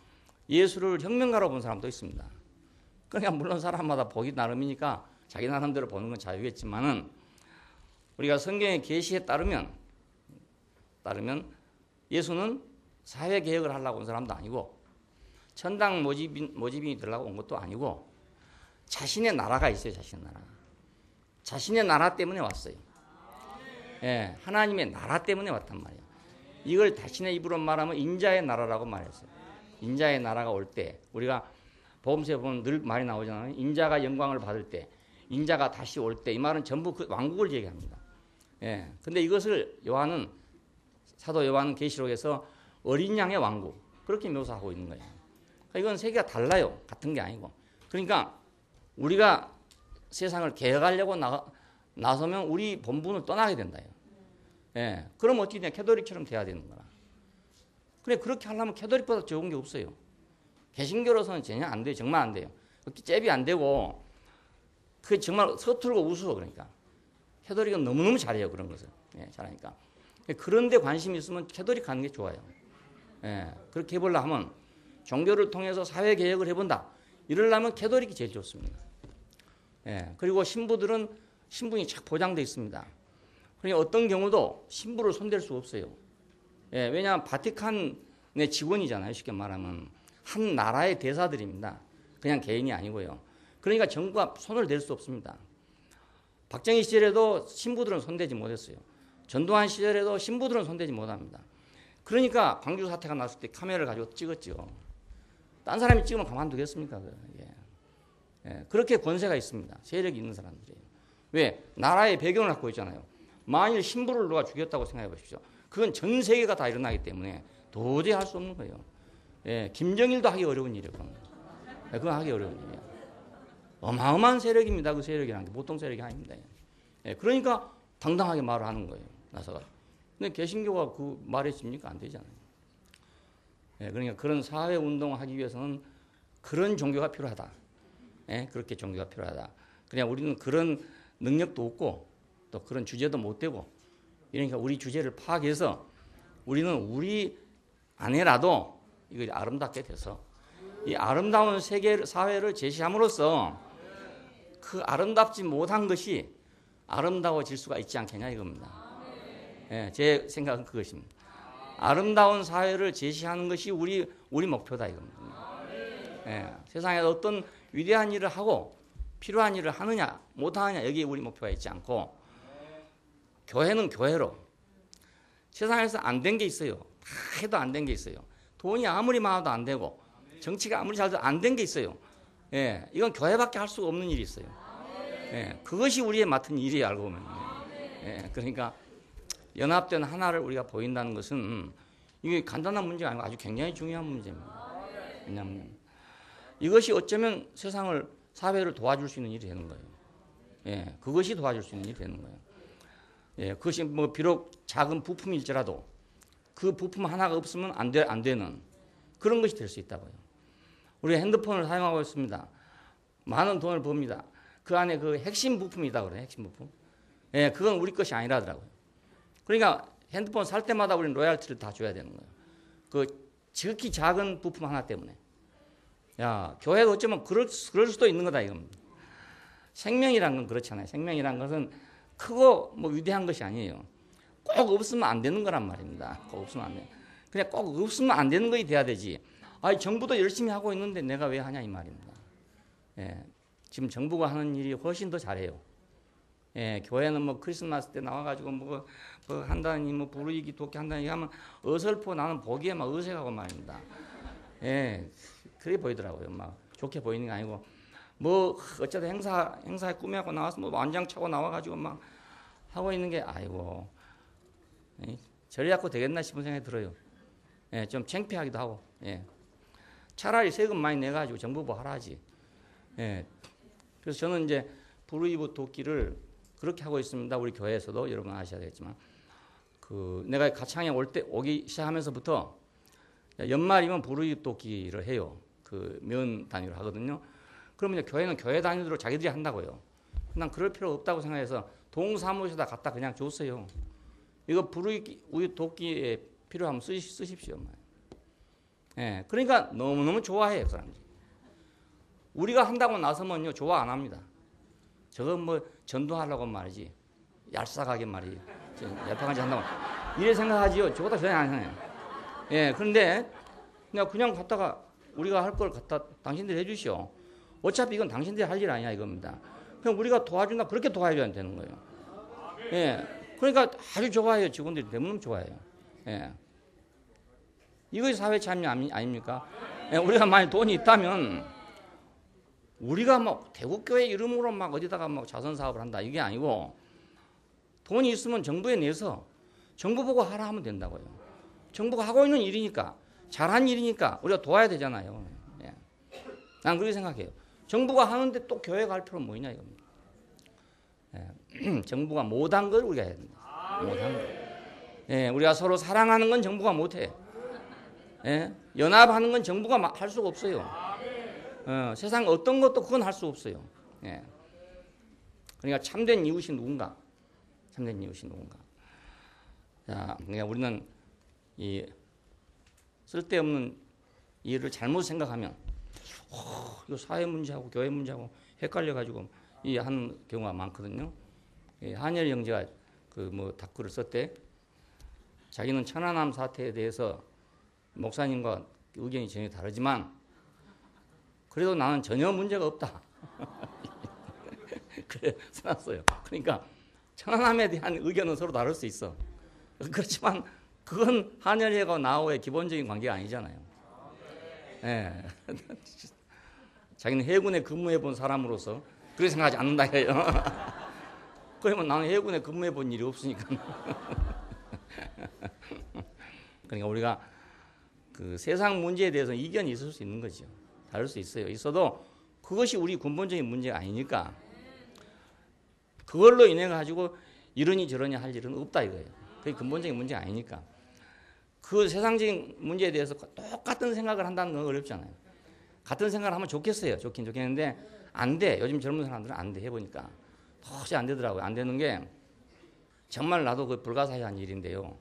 예수를 혁명가로 본 사람도 있습니다. 그러니까 물론 사람마다 보기 나름이니까 자기 나름대로 보는 건 자유겠지만은 우리가 성경의 계시에 따르면 예수는 사회 개혁을 하려고 온 사람도 아니고 천당 모집인이 되려고 온 것도 아니고 자신의 나라가 있어요. 자신의 나라 때문에 왔어요. 예, 하나님의 나라 때문에 왔단 말이에요. 이걸 자신의 입으로 말하면 인자의 나라라고 말했어요. 인자의 나라가 올 때 우리가 복음서에 보면 늘 말이 나오잖아요. 인자가 영광을 받을 때, 인자가 다시 올 때, 이 말은 전부 그 왕국을 얘기합니다. 예, 근데 이것을 사도 요한은 계시록에서 어린 양의 왕국 그렇게 묘사하고 있는 거예요. 그러니까 이건 세계가 달라요. 같은 게 아니고. 그러니까 우리가 세상을 개혁하려고 나서면 우리 본분을 떠나게 된다. 예, 그럼 어떻게 되냐? 캐톨릭처럼 돼야 되는 거라. 그래, 그렇게 하려면 캐톨릭보다 좋은 게 없어요. 개신교로서는 전혀 안 돼요. 정말 안 돼요. 잽이 안 되고 그게 정말 서툴고 우스워. 그러니까 캐톨릭은 너무너무 잘해요. 그런 것을. 예, 잘하니까. 그런데 관심이 있으면 캐톨릭 가는 게 좋아요. 예, 그렇게 해보려 하면 종교를 통해서 사회 개혁을 해본다. 이러려면 캐톨릭이 제일 좋습니다. 예, 그리고 신분이 착 보장되어 있습니다. 그러니까 어떤 경우도 신부를 손댈 수 없어요. 예, 왜냐하면 바티칸의 직원이잖아요. 쉽게 말하면 한 나라의 대사들입니다. 그냥 개인이 아니고요. 그러니까 정부가 손을 댈 수 없습니다. 박정희 시절에도 신부들은 손대지 못했어요. 전두환 시절에도 신부들은 손대지 못합니다. 그러니까 광주 사태가 났을 때 카메라를 가지고 찍었죠. 딴 사람이 찍으면 가만두겠습니까? 예, 그렇게 권세가 있습니다. 세력이 있는 사람들이에요. 왜? 나라의 배경을 갖고 있잖아요. 만일 신부를 누가 죽였다고 생각해 보십시오. 그건 전 세계가 다 일어나기 때문에 도저히 할 수 없는 거예요. 예, 김정일도 하기 어려운 일이에요. 그건 하기 어려운 일이에요. 어마어마한 세력입니다. 그 세력이라는 게 보통 세력이 아닙니다. 예, 그러니까 당당하게 말을 하는 거예요. 나서가. 근데 개신교가 그 말했습니까? 안 되잖아요. 예, 그러니까 그런 사회 운동을 하기 위해서는 그런 종교가 필요하다. 예, 그렇게 종교가 필요하다. 그냥 우리는 그런 능력도 없고 또 그런 주제도 못 되고 이러니까 우리 주제를 파악해서 우리는 우리 안에라도 이걸 아름답게 돼서 이 아름다운 사회를 제시함으로써 그 아름답지 못한 것이 아름다워질 수가 있지 않겠냐 이겁니다. 예, 제 생각은 그것입니다. 아름다운 사회를 제시하는 것이 우리 목표다 이겁니다. 예, 세상에 어떤 위대한 일을 하고 필요한 일을 하느냐 못하느냐 여기에 우리 목표가 있지 않고 교회는 교회로 세상에서 안 된 게 있어요. 다 해도 안 된 게 있어요. 돈이 아무리 많아도 안 되고 정치가 아무리 잘도 안 된 게 있어요. 예, 이건 교회밖에 할 수가 없는 일이 있어요. 예, 그것이 우리의 맡은 일이에요. 알고 보면. 예, 그러니까 연합된 하나를 우리가 보인다는 것은 이게 간단한 문제가 아니고 아주 굉장히 중요한 문제입니다. 왜냐하면 이것이 어쩌면 사회를 도와줄 수 있는 일이 되는 거예요. 예, 그것이 도와줄 수 있는 일이 되는 거예요. 예, 그것이 뭐 비록 작은 부품일지라도 그 부품 하나가 없으면 안 되는 그런 것이 될 수 있다고요. 우리가 핸드폰을 사용하고 있습니다. 많은 돈을 법니다. 그 안에 그 핵심 부품이 있다고 그래요. 핵심 부품. 예, 그건 우리 것이 아니라더라고요. 그러니까 핸드폰 살 때마다 우리는 로얄티를 다 줘야 되는 거예요. 그 지극히 작은 부품 하나 때문에. 야, 교회도 어쩌면 그럴 수도 있는 거다 이겁니다. 생명이란 건 그렇잖아요. 생명이란 것은 크고 뭐 위대한 것이 아니에요. 꼭 없으면 안 되는 거란 말입니다. 꼭 없으면 안 돼. 그냥 꼭 없으면 안 되는 것이 돼야 되지. 아니, 정부도 열심히 하고 있는데 내가 왜 하냐 이 말입니다. 예, 지금 정부가 하는 일이 훨씬 더 잘해요. 예, 교회는 뭐 크리스마스 때 나와가지고 뭐 한다니 뭐 부르기 돕기 한다니 하면 어설퍼 나는 보기에 막 어색하고 말입니다. 예, 그래 보이더라고요. 막 좋게 보이는 게 아니고 뭐 어쩌다 행사에 꾸며갖고 나와서 뭐 완장 차고 나와가지고 막 하고 있는 게 아이고 저리 갖고 되겠나 싶은 생각이 들어요. 예, 좀 창피하기도 하고. 예, 차라리 세금 많이 내가지고 정부 뭐 하라지. 예, 그래서 저는 이제 부르이브 돕기를 그렇게 하고 있습니다. 우리 교회에서도 여러분 아셔야 되겠지만 내가 가창에 오기 시작하면서부터 연말이면 부르이브 돕기를 해요. 그 면 단위로 하거든요. 그러면 이제 교회는 교회 단위로 자기들이 한다고요. 난 그럴 필요 없다고 생각해서 동사무소에다 갖다 그냥 줬어요. 이거 부르이브 돕기에 필요하면 쓰십시오. 예, 그러니까 너무너무 좋아해요, 사람들이. 우리가 한다고 나서면요, 좋아 안 합니다. 저거 뭐 전도하려고 말이지. 얄쌍하게 말이지. 얄쌍하지 한다고. 이래 생각하지요. 저보다 전혀 안 해요. 예, 그런데 그냥 갖다가 우리가 할 걸 갖다 당신들이 해주시오. 어차피 이건 당신들이 할 일 아니야 이겁니다. 그냥 우리가 도와준다 그렇게 도와줘야 되는 거예요. 예, 그러니까 아주 좋아해요. 직원들이 대부분 좋아해요. 예, 이것이 사회 참여 아닙니까? 예, 우리가 만약 돈이 있다면 우리가 막 대국교회 이름으로 막 어디다가 막 자선 사업을 한다 이게 아니고 돈이 있으면 정부에 내서 정부 보고 하라 하면 된다고요. 정부가 하고 있는 일이니까 잘한 일이니까 우리가 도와야 되잖아요. 예. 난 그렇게 생각해요. 정부가 하는데 또 교회가 할 필요는 뭐 있냐 이겁니다. 예. 정부가 못한 걸 우리가 해야 된다. 못한 걸. 예. 우리가 서로 사랑하는 건 정부가 못해. 예. 연합하는 건 정부가 할 수가 없어요. 세상 어떤 것도 그건 할 수 없어요. 예. 그러니까 참된 이웃이 누군가? 참된 이웃이 누군가? 자, 그러니까 우리는 이 쓸데없는 일을 잘못 생각하면 이거 사회 문제하고 교회 문제하고 헷갈려가지고 이 하는 경우가 많거든요. 한열 형제가 그 뭐 다큐를 썼대. 자기는 천안함 사태에 대해서 목사님과 의견이 전혀 다르지만 그래도 나는 전혀 문제가 없다. 그래 써놨어요. 그러니까 천안함에 대한 의견은 서로 다를 수 있어. 그렇지만 그건 한열회가 나하고의 기본적인 관계가 아니잖아요. 예. 자기는 해군에 근무해 본 사람으로서 그렇게 생각하지 않는다 해요. 그러면 나는 해군에 근무해 본 일이 없으니까. 그러니까 우리가 그 세상 문제에 대해서 이견이 있을 수 있는 거죠. 다를 수 있어요. 있어도 그것이 우리 근본적인 문제가 아니니까 그걸로 인해 가지고 이러니 저러니 할 일은 없다 이거예요. 그게 근본적인 문제가 아니니까. 그 세상적인 문제에 대해서 똑같은 생각을 한다는 건 어렵잖아요. 같은 생각을 하면 좋겠어요. 좋긴 좋겠는데 안 돼. 요즘 젊은 사람들은 안 돼. 해보니까 도저히 안 되더라고요. 안 되는 게 정말 나도 그 불가사의한 일인데요.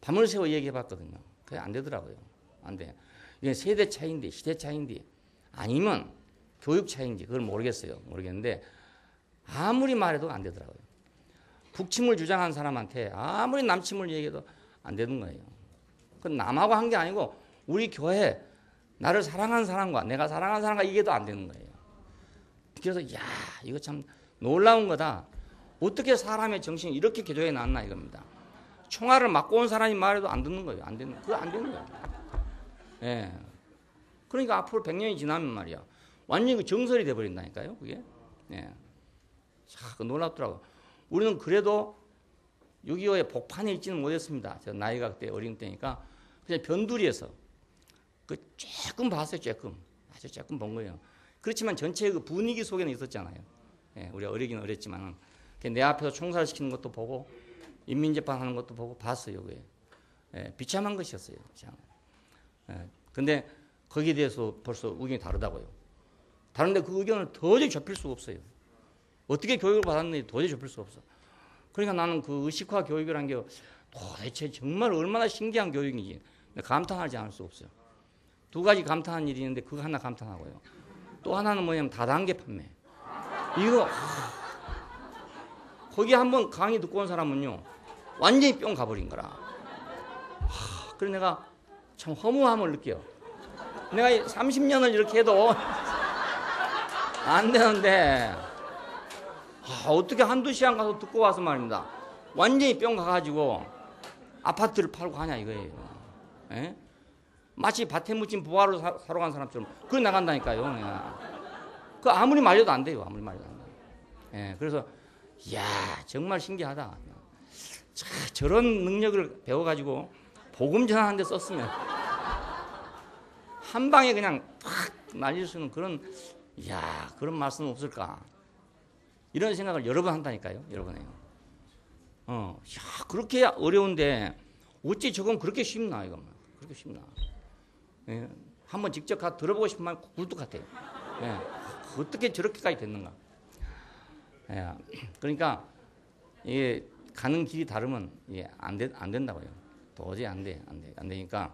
밤을 새워 얘기해봤거든요. 그게 안 되더라고요. 안 돼. 이게 세대 차이인데 시대 차이인데 아니면 교육 차이인지 그걸 모르겠는데 아무리 말해도 안 되더라고요. 북침을 주장한 사람한테 아무리 남침을 얘기해도 안 되는 거예요. 그건 남하고 한 게 아니고 우리 교회 나를 사랑하는 사람과 내가 사랑하는 사람과 이게도 안 되는 거예요. 그래서 야 이거 참 놀라운 거다. 어떻게 사람의 정신이 이렇게 교조해 놨나 이겁니다. 총알을 맞고 온 사람이 말해도 안 듣는 거예요. 안 되는, 그거 안 되는 거예요. 예. 그러니까 앞으로 100년이 지나면 말이야. 완전히 그 정설이 돼버린다니까요. 그게. 예. 참 놀랍더라고요. 우리는 그래도 6.25의 복판에 있지는 못했습니다. 저 나이가 그때 어린 때니까 그냥 변두리에서 그 조금 봤어요. 조금. 아주 조금 본 거예요. 그렇지만 전체 그 분위기 속에는 있었잖아요. 예. 우리가 어리긴 어렸지만 내 앞에서 총살시키는 것도 보고 인민재판하는 것도 보고 봤어요. 그게. 예. 비참한 것이었어요. 예. 근데 거기에 대해서 벌써 의견이 다르다고요. 다른데 그 의견을 도저히 좁힐 수가 없어요. 어떻게 교육을 받았는지 도저히 좁힐 수가 없어. 그러니까 나는 그 의식화 교육이라는 게 도대체 정말 얼마나 신기한 교육인지 감탄하지 않을 수 없어요. 두 가지 감탄한 일이 있는데 그거 하나 감탄하고요. 또 하나는 뭐냐면 다단계 판매. 이거 거기 한번 강의 듣고 온 사람은요 완전히 뿅 가버린 거라. 그래서 내가 참 허무함을 느껴요. 내가 30년을 이렇게 해도 안 되는데 어떻게 한두 시간 가서 듣고 와서 말입니다. 완전히 뿅 가가지고 아파트를 팔고 하냐 이거예요. 에? 마치 밭에 묻힌 부화로 사러 간 사람처럼 그래 나간다니까요. 내가. 그 아무리 말려도 안 돼요. 아무리 말려도 안 돼요. 예, 그래서 이야 정말 신기하다. 자, 저런 능력을 배워가지고 복음 전하는 데 썼으면 한 방에 그냥 팍 날릴 수 있는 그런 이야 그런 말씀은 없을까. 이런 생각을 여러 번 한다니까요. 여러 번에요. 야 그렇게 어려운데 어찌 저건 그렇게 쉽나 이거 그렇게 쉽나. 예, 한번 직접 가 들어보고 싶은 마음이 굴뚝 같아요. 예, 어떻게 저렇게까지 됐는가. 예, 그러니까 이게 가는 길이 다르면 이게 안 된다고요. 도저히 안 되니까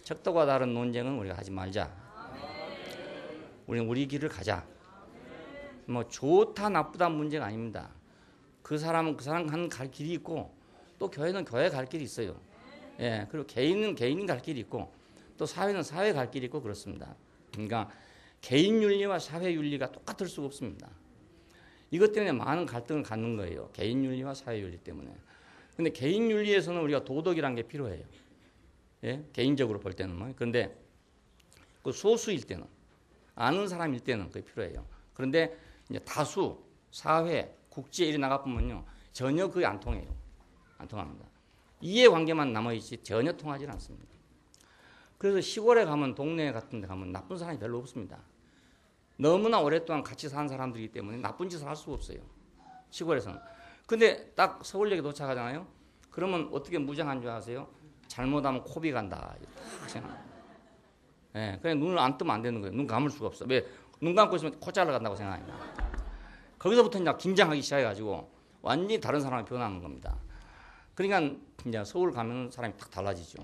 척도가 다른 논쟁은 우리가 하지 말자. 우리는 우리 길을 가자. 뭐 좋다 나쁘다 문제가 아닙니다. 그 사람은 그 사람 갈 길이 있고 또 교회는 교회 갈 길이 있어요. 예, 그리고 개인은 개인이 갈 길이 있고 또 사회는 사회 갈 길이 있고 그렇습니다. 그러니까 개인 윤리와 사회 윤리가 똑같을 수가 없습니다. 이것 때문에 많은 갈등을 갖는 거예요. 개인 윤리와 사회 윤리 때문에. 근데 개인 윤리에서는 우리가 도덕이라는 게 필요해요. 예? 개인적으로 볼 때는 뭐. 그런데 그 소수일 때는 아는 사람일 때는 그게 필요해요. 그런데 이제 다수, 사회, 국제 일이 나가 보면요 전혀 그게 안 통해요. 안 통합니다. 이해관계만 남아있지 전혀 통하지 않습니다. 그래서 시골에 가면 동네 같은 데 가면 나쁜 사람이 별로 없습니다. 너무나 오랫동안 같이 사는 사람들이기 때문에 나쁜 짓을 할 수가 없어요. 시골에서는. 근데 딱 서울역에 도착하잖아요. 그러면 어떻게 무장한 줄 아세요? 잘못하면 코비 간다. 예, 그냥 눈을 안 뜨면 안 되는 거예요. 눈 감을 수가 없어. 왜? 눈 감고 있으면 코 잘라 간다고 생각합니다. 거기서부터 이제 긴장하기 시작해가지고 완전히 다른 사람이 변하는 겁니다. 그러니까 이제 서울 가면 사람이 딱 달라지죠.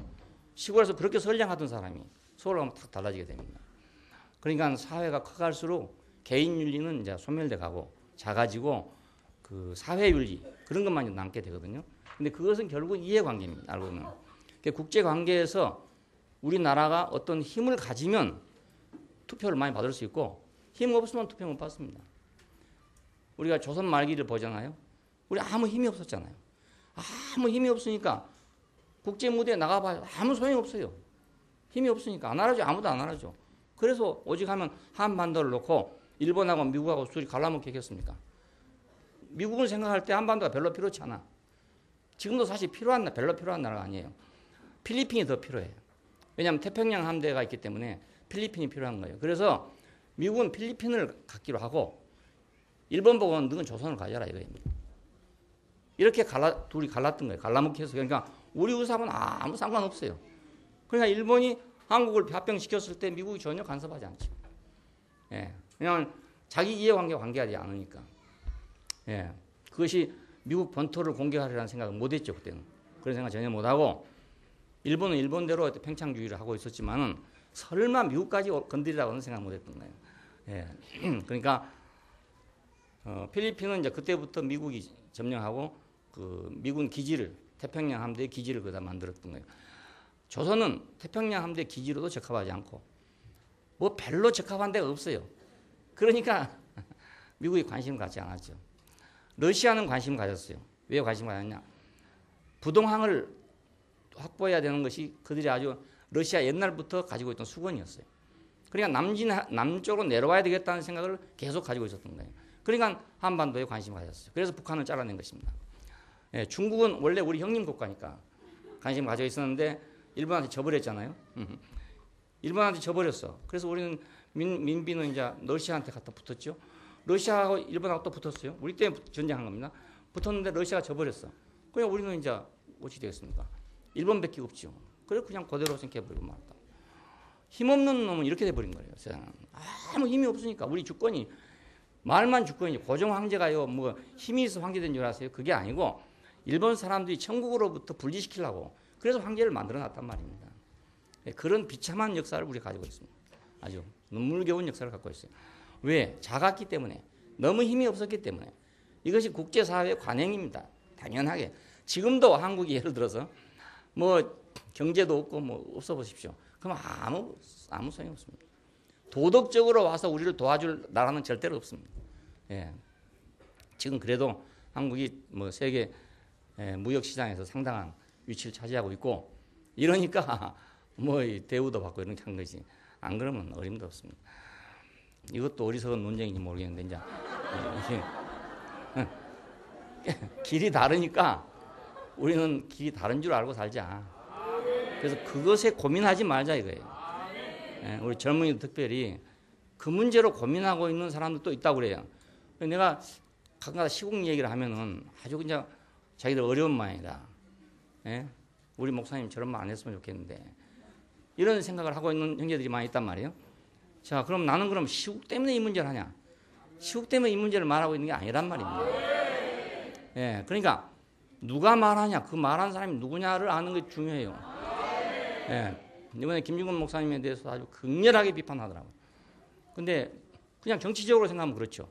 시골에서 그렇게 선량하던 사람이 서울 가면 딱 달라지게 됩니다. 그러니까 사회가 커갈수록 개인 윤리는 이제 소멸돼 가고 작아지고 그 사회 윤리 그런 것만 남게 되거든요. 근데 그것은 결국 이해관계입니다. 알고 보면. 국제 관계에서 우리나라가 어떤 힘을 가지면 투표를 많이 받을 수 있고 힘 없으면 투표 못 받습니다. 우리가 조선 말기를 보잖아요. 우리 아무 힘이 없었잖아요. 아무 힘이 없으니까 국제 무대에 나가봐야 아무 소용이 없어요. 힘이 없으니까 안 알아줘. 아무도 안 알아줘. 그래서 오직 하면 한반도를 놓고 일본하고 미국하고 둘이 갈라먹게 했겠습니까? 미국을 생각할 때 한반도가 별로 필요치 않아. 지금도 사실 별로 필요한 나라가 아니에요. 필리핀이 더 필요해요. 왜냐하면 태평양 함대가 있기 때문에 필리핀이 필요한 거예요. 그래서 미국은 필리핀을 갖기로 하고 일본 보고 너는 조선을 가져라 이거입니다. 이렇게 둘이 갈랐던 거예요. 갈라먹기 해서. 그러니까 우리 의사하고는 아무 상관없어요. 그러니까 일본이 한국을 합병시켰을 때 미국이 전혀 간섭하지 않죠. 예. 왜냐하면 자기 이해관계가 관계하지 않으니까. 예. 그것이 미국 본토를 공격하리라는 생각을 못했죠. 그때는. 그런 생각 전혀 못하고 일본은 일본대로 팽창주의를 하고 있었지만은 설마 미국까지 건드리라고는 생각 못했던 거예요. 예. 그러니까 필리핀은 이제 그때부터 미국이 점령하고 그 미군 기지를 태평양 함대 기지를 그다 만들었던 거예요. 조선은 태평양 함대 기지로도 적합하지 않고 뭐 별로 적합한 데가 없어요. 그러니까 미국이 관심을 갖지 않았죠. 러시아는 관심을 가졌어요. 왜 관심을 가졌냐? 부동항을 확보해야 되는 것이 그들이 아주 러시아 옛날부터 가지고 있던 수건이었어요. 그러니까 남쪽으로 내려와야 되겠다는 생각을 계속 가지고 있었던 거예요. 그러니까 한반도에 관심을 가졌어요. 그래서 북한을 잘라낸 것입니다. 예, 중국은 원래 우리 형님 국가니까 관심을 가지고 있었는데 일본한테 져버렸잖아요. 일본한테 져버렸어. 그래서 우리는 민비는 이제 러시아한테 갖다 붙었죠. 러시아하고 일본하고 또 붙었어요. 우리 때문에 전쟁한 겁니다. 붙었는데 러시아가 져버렸어. 그냥 우리는 이제 어찌 되겠습니까? 일본밖에 없죠. 그래서 그냥 그대로 생각해버리고 말았다. 힘없는 놈은 이렇게 돼버린 거예요. 세상은. 아무 힘이 없으니까 우리 주권이 말만 주권이지. 고종 황제가요 뭐 힘이 있어 황제된 줄 아세요? 그게 아니고 일본 사람들이 천국으로부터 분리시키려고 그래서 황제를 만들어놨단 말입니다. 그런 비참한 역사를 우리가 가지고 있습니다. 아주 눈물겨운 역사를 갖고 있어요. 왜? 작았기 때문에. 너무 힘이 없었기 때문에. 이것이 국제사회의 관행입니다. 당연하게. 지금도 한국이 예를 들어서 뭐 경제도 없고 뭐 없어 보십시오. 그럼 아무 소용이 없습니다. 도덕적으로 와서 우리를 도와줄 나라는 절대로 없습니다. 예. 지금 그래도 한국이 뭐 세계 무역 시장에서 상당한 위치를 차지하고 있고 이러니까 뭐 대우도 받고 이런 게 한 거지. 안 그러면 어림도 없습니다. 이것도 어리석은 논쟁인지 모르겠는데 이제 길이 다르니까 우리는 길이 다른 줄 알고 살자. 그래서 그것에 고민하지 말자 이거예요. 우리 젊은이들 특별히 그 문제로 고민하고 있는 사람들도 있다고 그래요. 내가 가끔가다 시국 얘기를 하면은 아주 그냥 자기들 어려운 모양이다. 우리 목사님 저런 말 안 했으면 좋겠는데 이런 생각을 하고 있는 형제들이 많이 있단 말이에요. 자, 그럼 나는 그럼 시국 때문에 이 문제를 하냐? 시국 때문에 이 문제를 말하고 있는 게 아니란 말입니다. 그러니까 누가 말하냐, 그 말하는 사람이 누구냐를 아는 게 중요해요. 이번에 김중근 목사님에 대해서 아주 극렬하게 비판하더라고요. 근데 그냥 정치적으로 생각하면 그렇죠.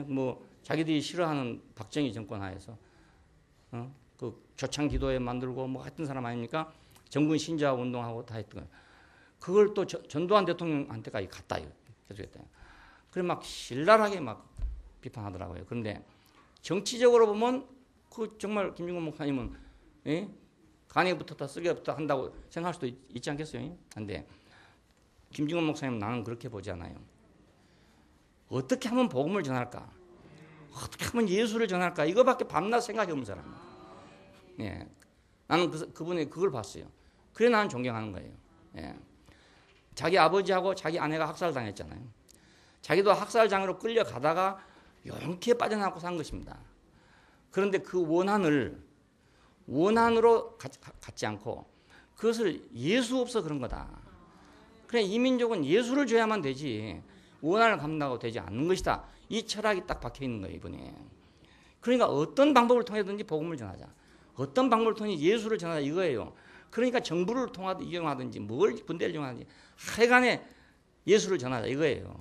뭐 자기들이 싫어하는 박정희 정권 하에서 그 조창 기도회 만들고 뭐 했던 사람 아닙니까? 정군 신자 운동하고 다 했던 거예요. 그걸 또 전두환 대통령한테까지 갔다 계속했다. 그래 막 신랄하게 막 비판하더라고요. 그런데 정치적으로 보면 그 정말 김중근 목사님은 간에 붙었다 쓰게 붙었다 한다고 생각할 수도 있지 않겠어요? 그런데 김중근 목사님은 나는 그렇게 보지 않아요. 어떻게 하면 복음을 전할까? 어떻게 하면 예수를 전할까? 이거밖에 밤낮 생각이 없는 사람이에요. 나는 그분의 그걸 봤어요. 그래 나는 존경하는 거예요. 자기 아버지하고 자기 아내가 학살당했잖아요. 자기도 학살장으로 끌려가다가 용케 빠져나가고 산 것입니다. 그런데 그 원한으로 갖지 않고 그것을 예수 없어 그런 거다. 그래 이 민족은 예수를 줘야만 되지 원한을 감당하고 되지 않는 것이다. 이 철학이 딱 박혀 있는 거예요 이번에. 그러니까 어떤 방법을 통해든지 복음을 전하자. 어떤 방법을 통해 예수를 전하자 이거예요. 그러니까 정부를 이용하든지 뭘 군대를 이용하든지 하여간에 예수를 전하자 이거예요.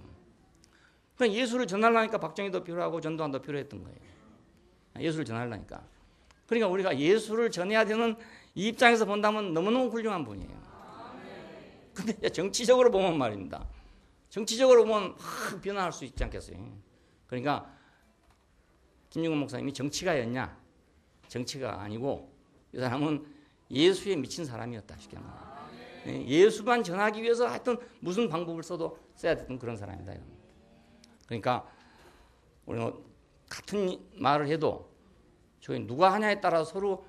그러니까 예수를 전하려니까 박정희도 필요하고 전두환도 필요했던 거예요. 예수를 전하려니까. 그러니까 우리가 예수를 전해야 되는 이 입장에서 본다면 너무너무 훌륭한 분이에요. 근데 정치적으로 보면 말입니다. 정치적으로 보면 변화할 수 있지 않겠어요. 그러니까 김중근 목사님이 정치가였냐? 정치가 아니고 이 사람은 예수에 미친 사람이었다 쉽게 말하면. 예수만 전하기 위해서 하여튼 무슨 방법을 써야 됐던 그런 사람이다. 그러니까 우리는 같은 말을 해도 저희 누가 하냐에 따라 서로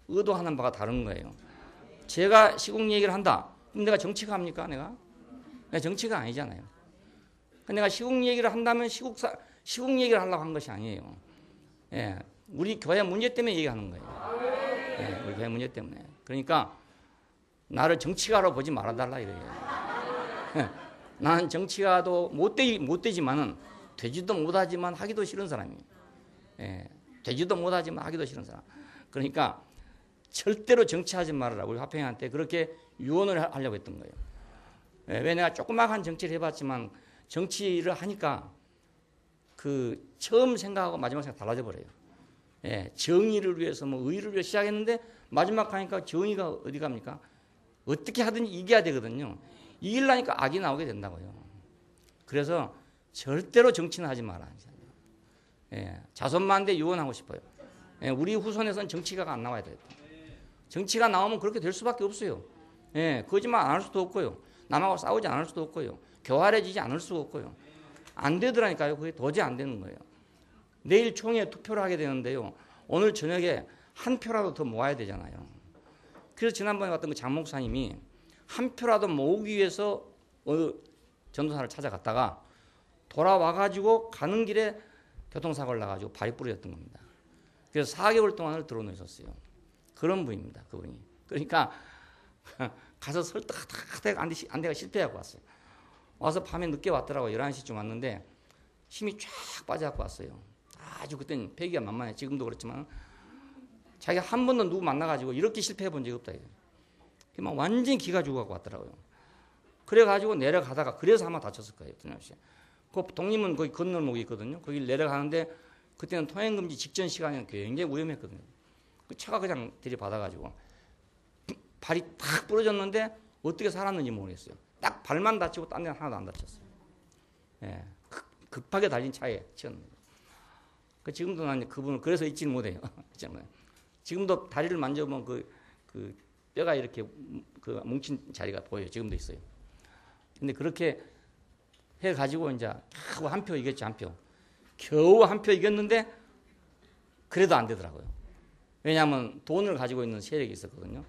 의도하는 바가 다른 거예요. 제가 시국 얘기를 한다. 그럼 내가 정치가 합니까? 내가 정치가 아니잖아요. 내가 시국 얘기를 한다면 시국 얘기를 하려고 한 것이 아니에요. 우리 교회 문제 때문에 얘기하는 거예요. 우리 교회 문제 때문에. 그러니까 나를 정치가로 보지 말아달라 이거예요. 나는 정치가도 못되지만은 되지도 못하지만 하기도 싫은 사람이에요. 되지도 못하지만 하기도 싫은 사람. 그러니까 절대로 정치하지 말아라. 우리 화평이한테 그렇게 유언을 하려고 했던 거예요. 왜 내가 조그마한 정치를 해봤지만 정치를 하니까 그 처음 생각하고 마지막 생각 달라져 버려요. 정의를 위해서 뭐 의를 위해서 시작했는데 마지막 하니까 정의가 어디 갑니까? 어떻게 하든지 이겨야 되거든요. 이기려니까 악이 나오게 된다고요. 그래서 절대로 정치는 하지 마라. 자손만대 유언하고 싶어요. 우리 후손에서는 정치가가 안 나와야 돼요. 정치가 나오면 그렇게 될 수밖에 없어요. 거짓말 안 할 수도 없고요. 남하고 싸우지 않을 수도 없고요. 교활해지지 않을 수도 없고요. 안 되더라니까요. 그게 도저히 안 되는 거예요. 내일 총회 투표를 하게 되는데요. 오늘 저녁에 한 표라도 더 모아야 되잖아요. 그래서 지난번에 왔던 그 장 목사님이 한 표라도 모으기 위해서 전도사를 찾아갔다가 돌아와가지고 가는 길에 교통사고를 나가지고 발이 부러졌던 겁니다. 그래서 4개월 동안을 들어놓으셨어요. 그런 분입니다. 그분이. 그러니까 가서 설득하다가 안 돼가 실패하고 왔어요. 와서 밤에 늦게 왔더라고요. 11시쯤 왔는데 힘이 쫙 빠져갖고 왔어요. 아주 그때는 패기가 만만해. 지금도 그렇지만 자기가 한 번도 누구 만나가지고 이렇게 실패해 본 적이 없다. 막 완전히 기가 죽어갖고 왔더라고요. 그래가지고 내려가다가 그래서 아마 다쳤을 거예요. 그 독립은 거기 건널목이 있거든요. 거기 내려가는데 그때는 통행금지 직전 시간에는 굉장히 위험했거든요. 그 차가 그냥 들이받아가지고 발이 탁 부러졌는데 어떻게 살았는지 모르겠어요. 딱 발만 다치고 딴 데는 하나도 안 다쳤어요. 예, 급하게 달린 차에 치였는데. 지금도 난 그분을 그래서 잊지는 못해요. 지금도 다리를 만져보면 그 뼈가 이렇게 그 뭉친 자리가 보여요. 지금도 있어요. 근데 그렇게 해가지고 이제 겨우 한 표 이겼죠. 한 표. 겨우 한 표 이겼는데 그래도 안 되더라고요. 왜냐하면 돈을 가지고 있는 세력이 있었거든요.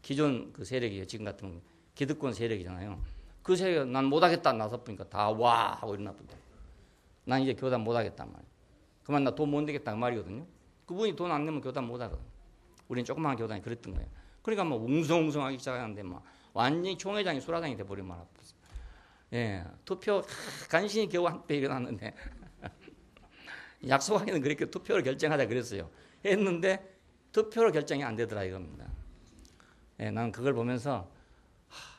기존 그 세력이에요. 지금 같은 기득권 세력이잖아요. 그 세력이 난 못하겠다 나서 보니까 다 와 하고 일어나던데. 난 이제 교단 못하겠단 말이에요. 그만 나 돈 못 내겠다 그 말이거든요. 그분이 돈 안 내면 교단 못하거든. 우리는 조그마한 교단이 그랬던 거예요. 그러니까 뭐 웅성웅성하기 시작하는데 막 완전히 총회장이 수라장이 돼버린 말 앞에서. 예, 투표 간신히 겨우 한 표 이겨놨는데 약속하기는 그렇게 투표를 결정하자 그랬어요. 했는데 투표로 결정이 안 되더라 이겁니다. 예, 나는 그걸 보면서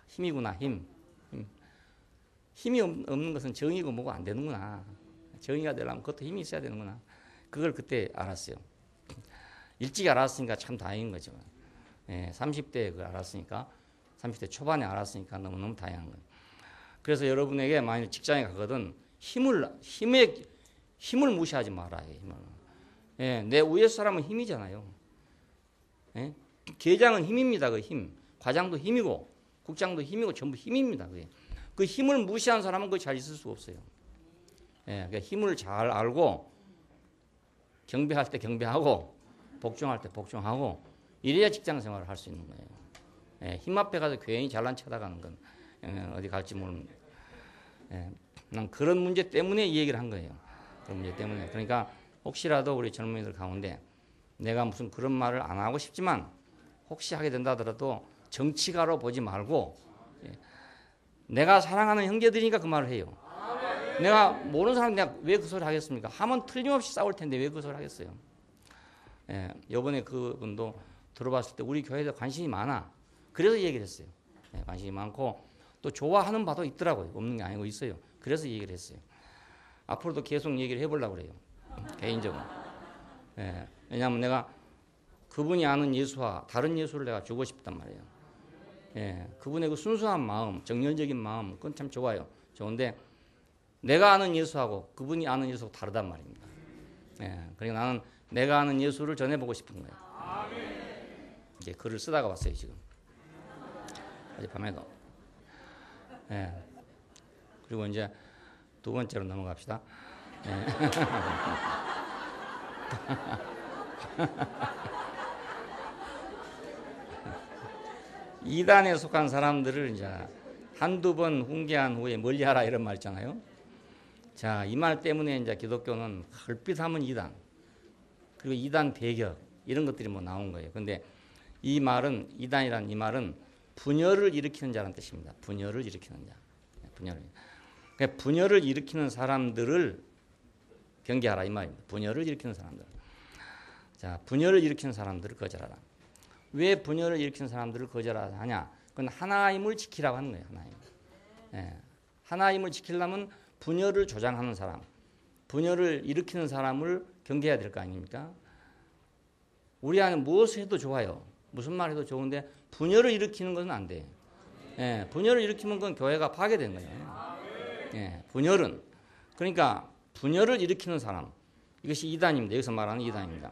힘이구나 힘. 힘이 없는 것은 정의고 뭐고 안 되는구나. 정의가 되려면 그것도 힘이 있어야 되는구나. 그걸 그때 알았어요. 일찍 알았으니까 참 다행인 거죠. 예, 30대에 그걸 알았으니까 30대 초반에 알았으니까 너무너무 다양한 거예요. 그래서 여러분에게 만약 직장에 가거든 힘을 무시하지 말아요. 힘을. 예, 내 위에 사람은 힘이잖아요. 예? 계장은 힘입니다. 그 힘. 과장도 힘이고 국장도 힘이고 전부 힘입니다. 그게. 그 힘을 무시한 사람은 그 잘 있을 수가 없어요. 예, 그러니까 힘을 잘 알고 경배할 때 경배하고 복종할 때 복종하고 이래야 직장 생활을 할 수 있는 거예요. 예, 힘 앞에 가서 괜히 잘난 척하다가는 건 어디 갈지 모르는 거예요. 예, 난 그런 문제 때문에 이 얘기를 한 거예요. 그런 문제 때문에. 그러니까 혹시라도 우리 젊은이들 가운데 내가 무슨 그런 말을 안 하고 싶지만 혹시 하게 된다 하더라도 정치가로 보지 말고 예, 내가 사랑하는 형제들이니까 그 말을 해요. 내가 모르는 사람 내가 왜 그 소리 하겠습니까? 하면 틀림없이 싸울 텐데 왜 그 소리 하겠어요? 예, 이번에 그분도 들어봤을 때 우리 교회에 관심이 많아. 그래서 얘기를 했어요. 예, 관심이 많고 또 좋아하는 바도 있더라고요. 없는 게 아니고 있어요. 그래서 얘기를 했어요. 앞으로도 계속 얘기를 해보려고 그래요. 개인적으로. 예, 왜냐하면 내가 그분이 아는 예수와 다른 예수를 내가 주고 싶단 말이에요. 예, 그분의 그 순수한 마음, 정열적인 마음, 그건 참 좋아요. 좋은데 내가 아는 예수하고 그분이 아는 예수하고 다르단 말입니다. 예, 그러니까 나는 내가 아는 예수를 전해보고 싶은 거예요. 이제 글을 쓰다가 왔어요 지금. 어젯밤에도. 예. 그리고 이제 두 번째로 넘어갑시다. 예. 이단에 속한 사람들을 이제 한두 번 훈계한 후에 멀리하라 이런 말 있잖아요. 자, 이 말 때문에 이제 기독교는 얼핏하면 이단 그리고 이단 배격 이런 것들이 뭐 나온 거예요. 근데 이 말은 이단이란 이 말은 분열을 일으키는 자라는 뜻입니다. 분열을 일으키는 자. 분열을. 그러니까 분열을 일으키는 사람들을 경계하라 이 말입니다. 분열을 일으키는 사람들. 자, 분열을 일으키는 사람들을 거절하라. 왜 분열을 일으키는 사람들을 거절하냐? 그건 하나임을 지키라고 하는 거예요. 하나임. 예. 하나임을 지키려면 분열을 조장하는 사람, 분열을 일으키는 사람을 경계해야 될 거 아닙니까? 우리 안에 무엇을 해도 좋아요. 무슨 말 해도 좋은데 분열을 일으키는 것은 안 돼. 예, 분열을 일으키면 그건 교회가 파괴된 거예요. 예, 분열은. 그러니까 분열을 일으키는 사람. 이것이 이단입니다. 여기서 말하는 이단입니다.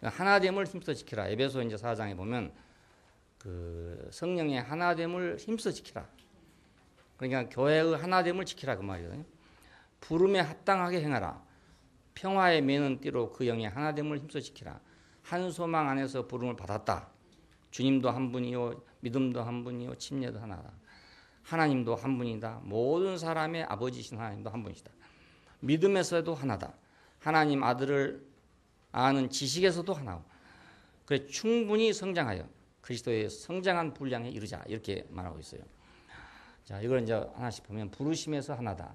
하나됨을 힘써 지키라. 에베소 이제 4장에 보면 그 성령의 하나됨을 힘써 지키라. 그러니까 교회의 하나됨을 지키라 그 말이거든요. 부름에 합당하게 행하라. 평화에 매는 띠로 그 영의 하나됨을 힘써 지키라. 한 소망 안에서 부름을 받았다. 주님도 한 분이요, 믿음도 한 분이요, 침례도 하나다. 하나님도 한 분이다. 모든 사람의 아버지신 하나님도 한 분이시다. 믿음에서도 하나다. 하나님 아들을 아는 지식에서도 하나고. 그래 충분히 성장하여 그리스도의 성장한 분량에 이르자 이렇게 말하고 있어요. 자, 이걸 이제 하나씩 보면 부르심에서 하나다.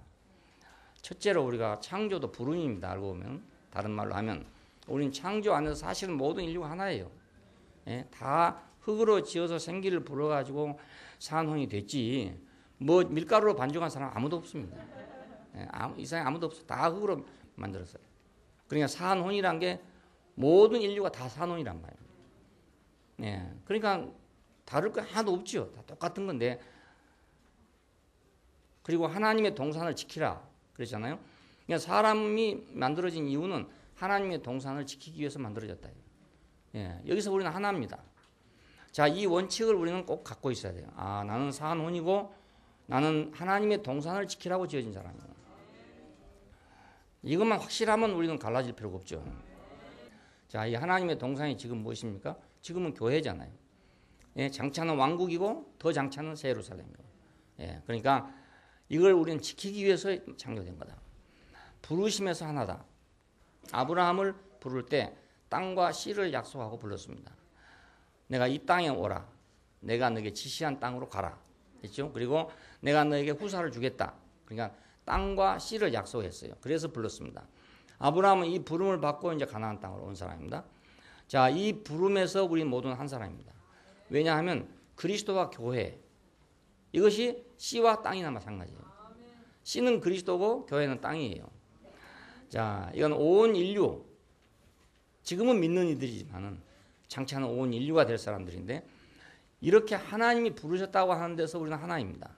첫째로 우리가 창조도 불운입니다. 알고 보면 다른 말로 하면 우리는 창조 안에서 사실은 모든 인류가 하나예요. 예? 다 흙으로 지어서 생기를 불어가지고 산혼이 됐지. 뭐 밀가루로 반죽한 사람 아무도 없습니다. 예? 이 세상에 아무도 없어. 다 흙으로 만들었어요. 그러니까 산혼이란 게 모든 인류가 다 산혼이란 말이에요. 예. 그러니까 다를 거 하나도 없죠. 다 똑같은 건데. 그리고 하나님의 동산을 지키라 그랬잖아요. 그러니까 사람이 만들어진 이유는 하나님의 동산을 지키기 위해서 만들어졌다. 예. 여기서 우리는 하나입니다. 자, 이 원칙을 우리는 꼭 갖고 있어야 돼요. 아, 나는 산혼이고 나는 하나님의 동산을 지키라고 지어진 사람이에요. 이것만 확실하면 우리는 갈라질 필요가 없죠. 자, 이 하나님의 동산이 지금 무엇입니까? 지금은 교회잖아요. 예, 장차는 왕국이고 더 장차는 새 예루살렘이고. 예, 그러니까 이걸 우리는 지키기 위해서 창조된 거다. 부르심에서 하나다. 아브라함을 부를 때 땅과 씨를 약속하고 불렀습니다. 내가 이 땅에 오라. 내가 너에게 지시한 땅으로 가라. 됐죠? 그리고 내가 너에게 후사를 주겠다. 그러니까 땅과 씨를 약속했어요. 그래서 불렀습니다. 아브라함은 이 부름을 받고 이제 가나안 땅으로 온 사람입니다. 자, 이 부름에서 우리 모두는 한 사람입니다. 왜냐하면 그리스도와 교회 이것이 씨와 땅이나 마찬가지예요. 씨는 그리스도고 교회는 땅이에요. 자, 이건 온 인류 지금은 믿는 이들이지만은 장차는 온 인류가 될 사람들인데 이렇게 하나님이 부르셨다고 하는 데서 우리는 하나입니다.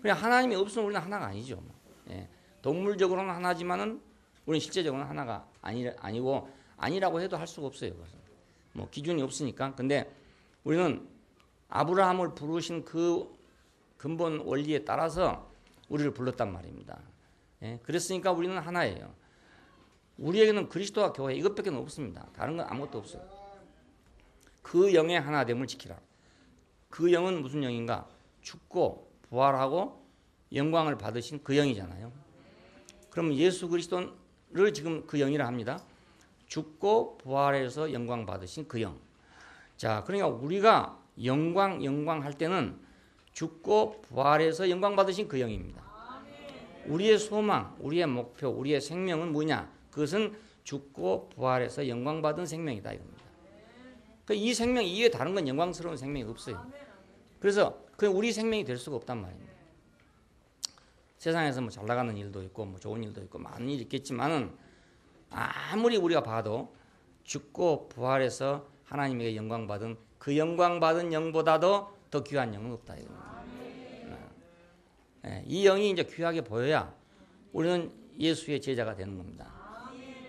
그냥 하나님이 없으면 우리는 하나가 아니죠. 예. 동물적으로는 하나지만은 우리는 실제적으로는 하나가 아니고 아니라고 해도 할 수가 없어요. 뭐 기준이 없으니까. 근데 우리는 아브라함을 부르신 그 근본 원리에 따라서 우리를 불렀단 말입니다. 예. 그랬으니까 우리는 하나예요. 우리에게는 그리스도와 교회 이것밖에 없습니다. 다른 건 아무것도 없어요. 그 영의 하나됨을 지키라. 그 영은 무슨 영인가? 죽고 부활하고 영광을 받으신 그 영이잖아요. 그럼 예수 그리스도를 지금 그 영이라 합니다. 죽고 부활해서 영광 받으신 그 영. 자, 그러니까 우리가 영광 할 때는 죽고 부활해서 영광 받으신 그 영입니다. 우리의 소망, 우리의 목표, 우리의 생명은 뭐냐? 그것은 죽고 부활해서 영광 받은 생명이다 이겁니다. 이 생명 이외에 다른 건 영광스러운 생명이 없어요. 그래서 그 우리 생명이 될 수가 없단 말입니다. 세상에서 뭐 잘 나가는 일도 있고 뭐 좋은 일도 있고 많은 일이 있겠지만은 아무리 우리가 봐도 죽고 부활해서 하나님에게 영광 받은 그 영광 받은 영보다도 더 귀한 영은 없다 이겁니다. 이 영이 이제 귀하게 보여야 우리는 예수의 제자가 되는 겁니다.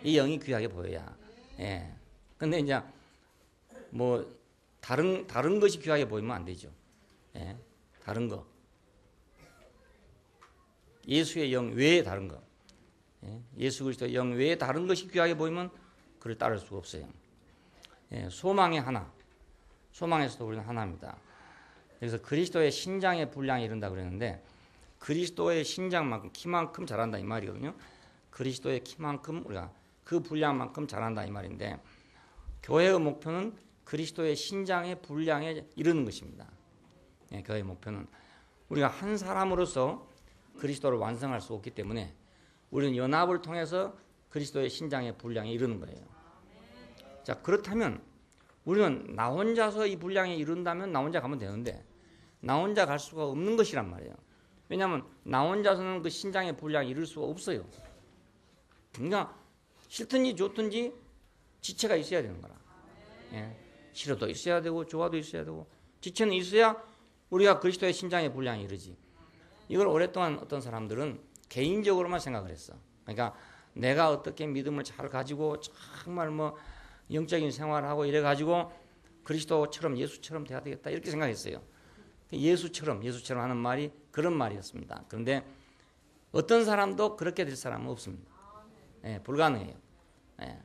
이 영이 귀하게 보여야. 예. 근데 이제 뭐 다른 것이 귀하게 보이면 안 되죠. 예. 다른 거. 예수의 영 외에 다른 거. 예. 예수 그리스도의 영 외에 다른 것이 귀하게 보이면 그를 따를 수가 없어요. 예. 소망의 하나. 소망에서도 우리는 하나입니다. 그래서 그리스도의 신장의 분량에 이른다 그랬는데 그리스도의 신장만큼 키만큼 자란다 이 말이거든요. 그리스도의 키만큼 우리가 그 분량만큼 자란다 이 말인데 교회의 목표는 그리스도의 신장의 분량에 이르는 것입니다. 예, 교회의 목표는 우리가 한 사람으로서 그리스도를 완성할 수 없기 때문에 우리는 연합을 통해서 그리스도의 신장의 분량에 이르는 거예요. 자, 그렇다면 우리는 나 혼자서 이 분량에 이른다면 나 혼자 가면 되는데 나 혼자 갈 수가 없는 것이란 말이에요. 왜냐하면 나 혼자서는 그 신장의 분량에 이룰 수가 없어요. 그러니까 싫든지 좋든지 지체가 있어야 되는 거라. 예. 싫어도 있어야 되고 좋아도 있어야 되고 지체는 있어야 우리가 그리스도의 신장의 분량에 이르지. 이걸 오랫동안 어떤 사람들은 개인적으로만 생각을 했어. 그러니까 내가 어떻게 믿음을 잘 가지고 정말 뭐 영적인 생활을 하고 이래가지고 그리스도처럼 예수처럼 돼야 되겠다 이렇게 생각했어요. 예수처럼 하는 말이 그런 말이었습니다. 그런데 어떤 사람도 그렇게 될 사람은 없습니다. 예, 불가능해요. 예.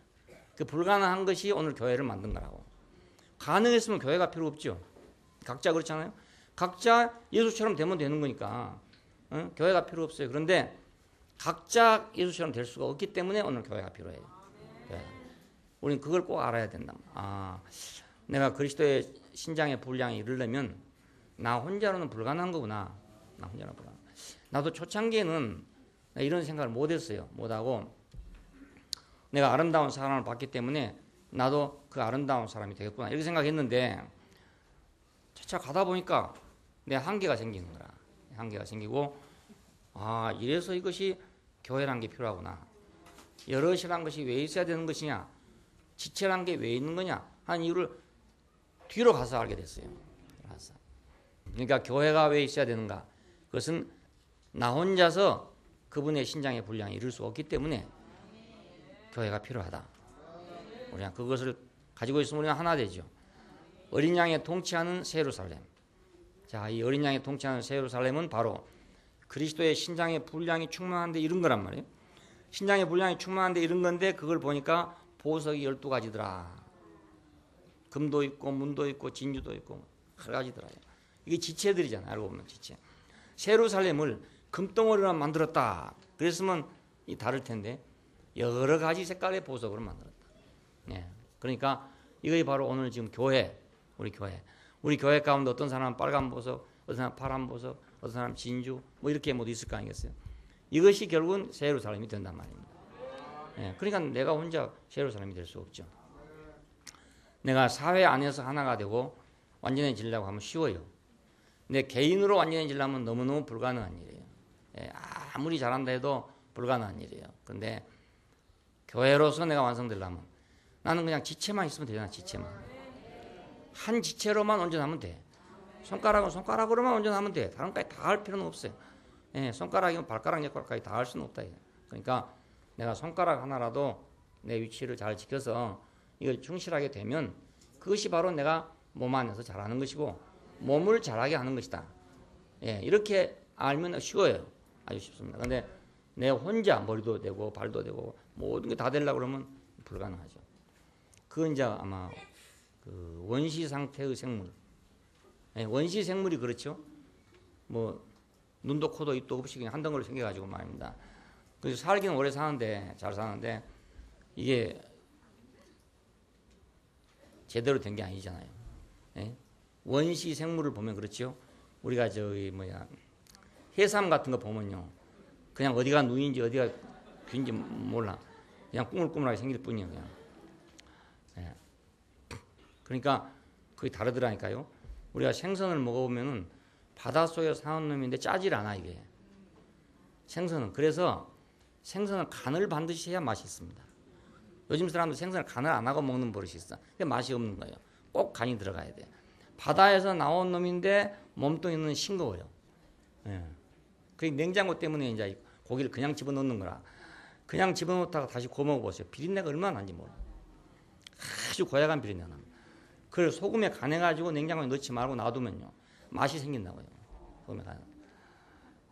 그 불가능한 것이 오늘 교회를 만든 거라고. 가능했으면 교회가 필요 없죠. 각자 그렇잖아요. 각자 예수처럼 되면 되는 거니까 교회가 필요 없어요. 그런데 각자 예수처럼 될 수가 없기 때문에 오늘 교회가 필요해요. 예. 우리는 그걸 꼭 알아야 된다. 아, 내가 그리스도의 신장의 분량에 이르려면 나 혼자로는 불가능한 거구나. 나 혼자로는 불가능. 나도 초창기에는 이런 생각을 못했어요. 못하고 내가 아름다운 사랑을 받기 때문에 나도 그 아름다운 사람이 되겠구나 이렇게 생각했는데 차차 가다 보니까 내 한계가 생기는 거라. 한계가 생기고 이래서 이것이 교회란 게 필요하구나. 여럿이란 것이 왜 있어야 되는 것이냐, 지체란 게 왜 있는 거냐 하는 이유를 뒤로 가서 알게 됐어요. 그러니까 교회가 왜 있어야 되는가? 그것은 나 혼자서 그분의 신장의 분량을 이룰 수 없기 때문에 교회가 필요하다. 우리가 그것을 가지고 있으면 우리가 하나 되죠. 어린 양에 통치하는 새 예루살렘. 자, 이 어린 양에 통치하는 새 예루살렘은 바로 그리스도의 신장의 분량이 충만한데 이런 거란 말이에요. 신장의 분량이 충만한데 이런 건데 그걸 보니까 보석이 12가지더라. 금도 있고 문도 있고 진주도 있고 여러 가지더라. 이게 지체들이잖아요. 알고 보면 지체. 새 예루살렘을 금덩어리로 만들었다. 그랬으면 이 다를 텐데 여러 가지 색깔의 보석으로 만들었다. 예. 그러니까 이것이 바로 오늘 지금 교회, 우리 교회 가운데 어떤 사람은 빨간 보석, 어떤 사람은 파란 보석, 어떤 사람은 진주, 뭐 이렇게 모두 있을 거 아니겠어요? 이것이 결국은 새 예루살렘이 된단 말입니다. 예. 그러니까 내가 혼자 새 예루살렘이 될 수 없죠. 내가 사회 안에서 하나가 되고 완전해지려고 하면 쉬워요. 근데 개인으로 완전해지려면 너무너무 불가능한 일이에요. 예. 아무리 잘한다 해도 불가능한 일이에요. 근데 교회로서 내가 완성되려면 나는 그냥 지체만 있으면 되잖아. 지체만. 한 지체로만 온전하면 돼. 손가락은 손가락으로만 온전하면 돼. 다른 것까지 다 할 필요는 없어요. 예, 손가락이면 발가락, 옆가락까지 다 할 수는 없다. 그러니까 내가 손가락 하나라도 내 위치를 잘 지켜서 이걸 충실하게 되면 그것이 바로 내가 몸 안에서 잘하는 것이고 몸을 잘하게 하는 것이다. 예, 이렇게 알면 쉬워요. 아주 쉽습니다. 근데 내 혼자 머리도 되고 발도 되고 모든 게 다 되려고 그러면 불가능하죠. 그건 이제 아마 그 원시 상태의 생물. 예, 원시 생물이 그렇죠. 뭐 눈도 코도 입도 없이 그냥 한 덩어리 생겨가지고 말입니다. 그래서 살기는 오래 사는데 잘 사는데 이게 제대로 된 게 아니잖아요. 예? 원시 생물을 보면 그렇죠. 우리가 저기 해삼 같은 거 보면요, 그냥 어디가 누인지 어디가 귀인지 몰라. 그냥 꾸물꾸물하게 생길 뿐이에요. 그냥. 예. 그러니까 그게 다르더라니까요. 우리가 생선을 먹어보면은 바닷속에 사는 놈인데 짜질 않아 이게. 생선은. 그래서 생선은 간을 반드시 해야 맛이 있습니다. 요즘 사람들 생선을 간을 안 하고 먹는 버릇이 있어. 그게 맛이 없는 거예요. 꼭 간이 들어가야 돼. 바다에서 나온 놈인데 몸뚱이는 싱거워요. 예. 그 냉장고 때문에 이제 고기를 그냥 집어넣는 거라. 그냥 집어넣다가 다시 구워 먹어보세요. 비린내가 얼마나 나는지 몰라. 아주 고약한 비린내가 납니다. 그걸 소금에 간해가지고 냉장고에 넣지 말고 놔두면요, 맛이 생긴다고요. 소금에 간.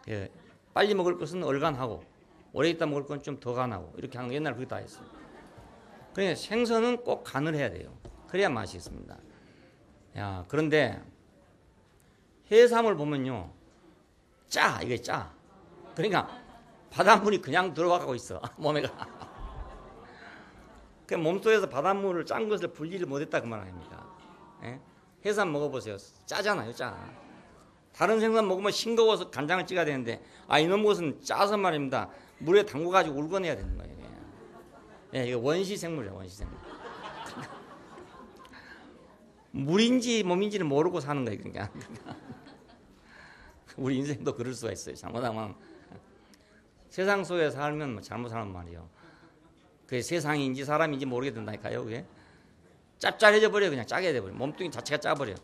예. 빨리 먹을 것은 얼간하고 오래 있다 먹을 건 좀 더 간하고 이렇게 하는 거 옛날에 그렇게 다 했어요. 그러니까 생선은 꼭 간을 해야 돼요. 그래야 맛이 있습니다. 야, 그런데 해삼을 보면요, 짜. 이게 짜. 그러니까 바닷물이 그냥 들어가고 있어. 몸에가. 그 몸속에서 바닷물을 짠 것을 분리를 못했다 그 말 아닙니까? 예? 해삼 먹어보세요. 짜잖아요. 짜. 다른 생선 먹으면 싱거워서 간장을 찍어야 되는데 이놈 것은 짜서 말입니다. 물에 담궈가지고 울궈내야 되는 거예요. 예, 이거 원시 생물이에요. 원시 생물. 물인지 몸인지를 모르고 사는 거예요. 그러니까. 우리 인생도 그럴 수가 있어요. 잘못하면 세상 속에 살면 잘못 살면 말이에요. 그게 세상인지 사람인지 모르게 된다니까요. 그게 짭짤해져 버려. 그냥 짜게 돼버려. 몸뚱이 자체가 짜버려.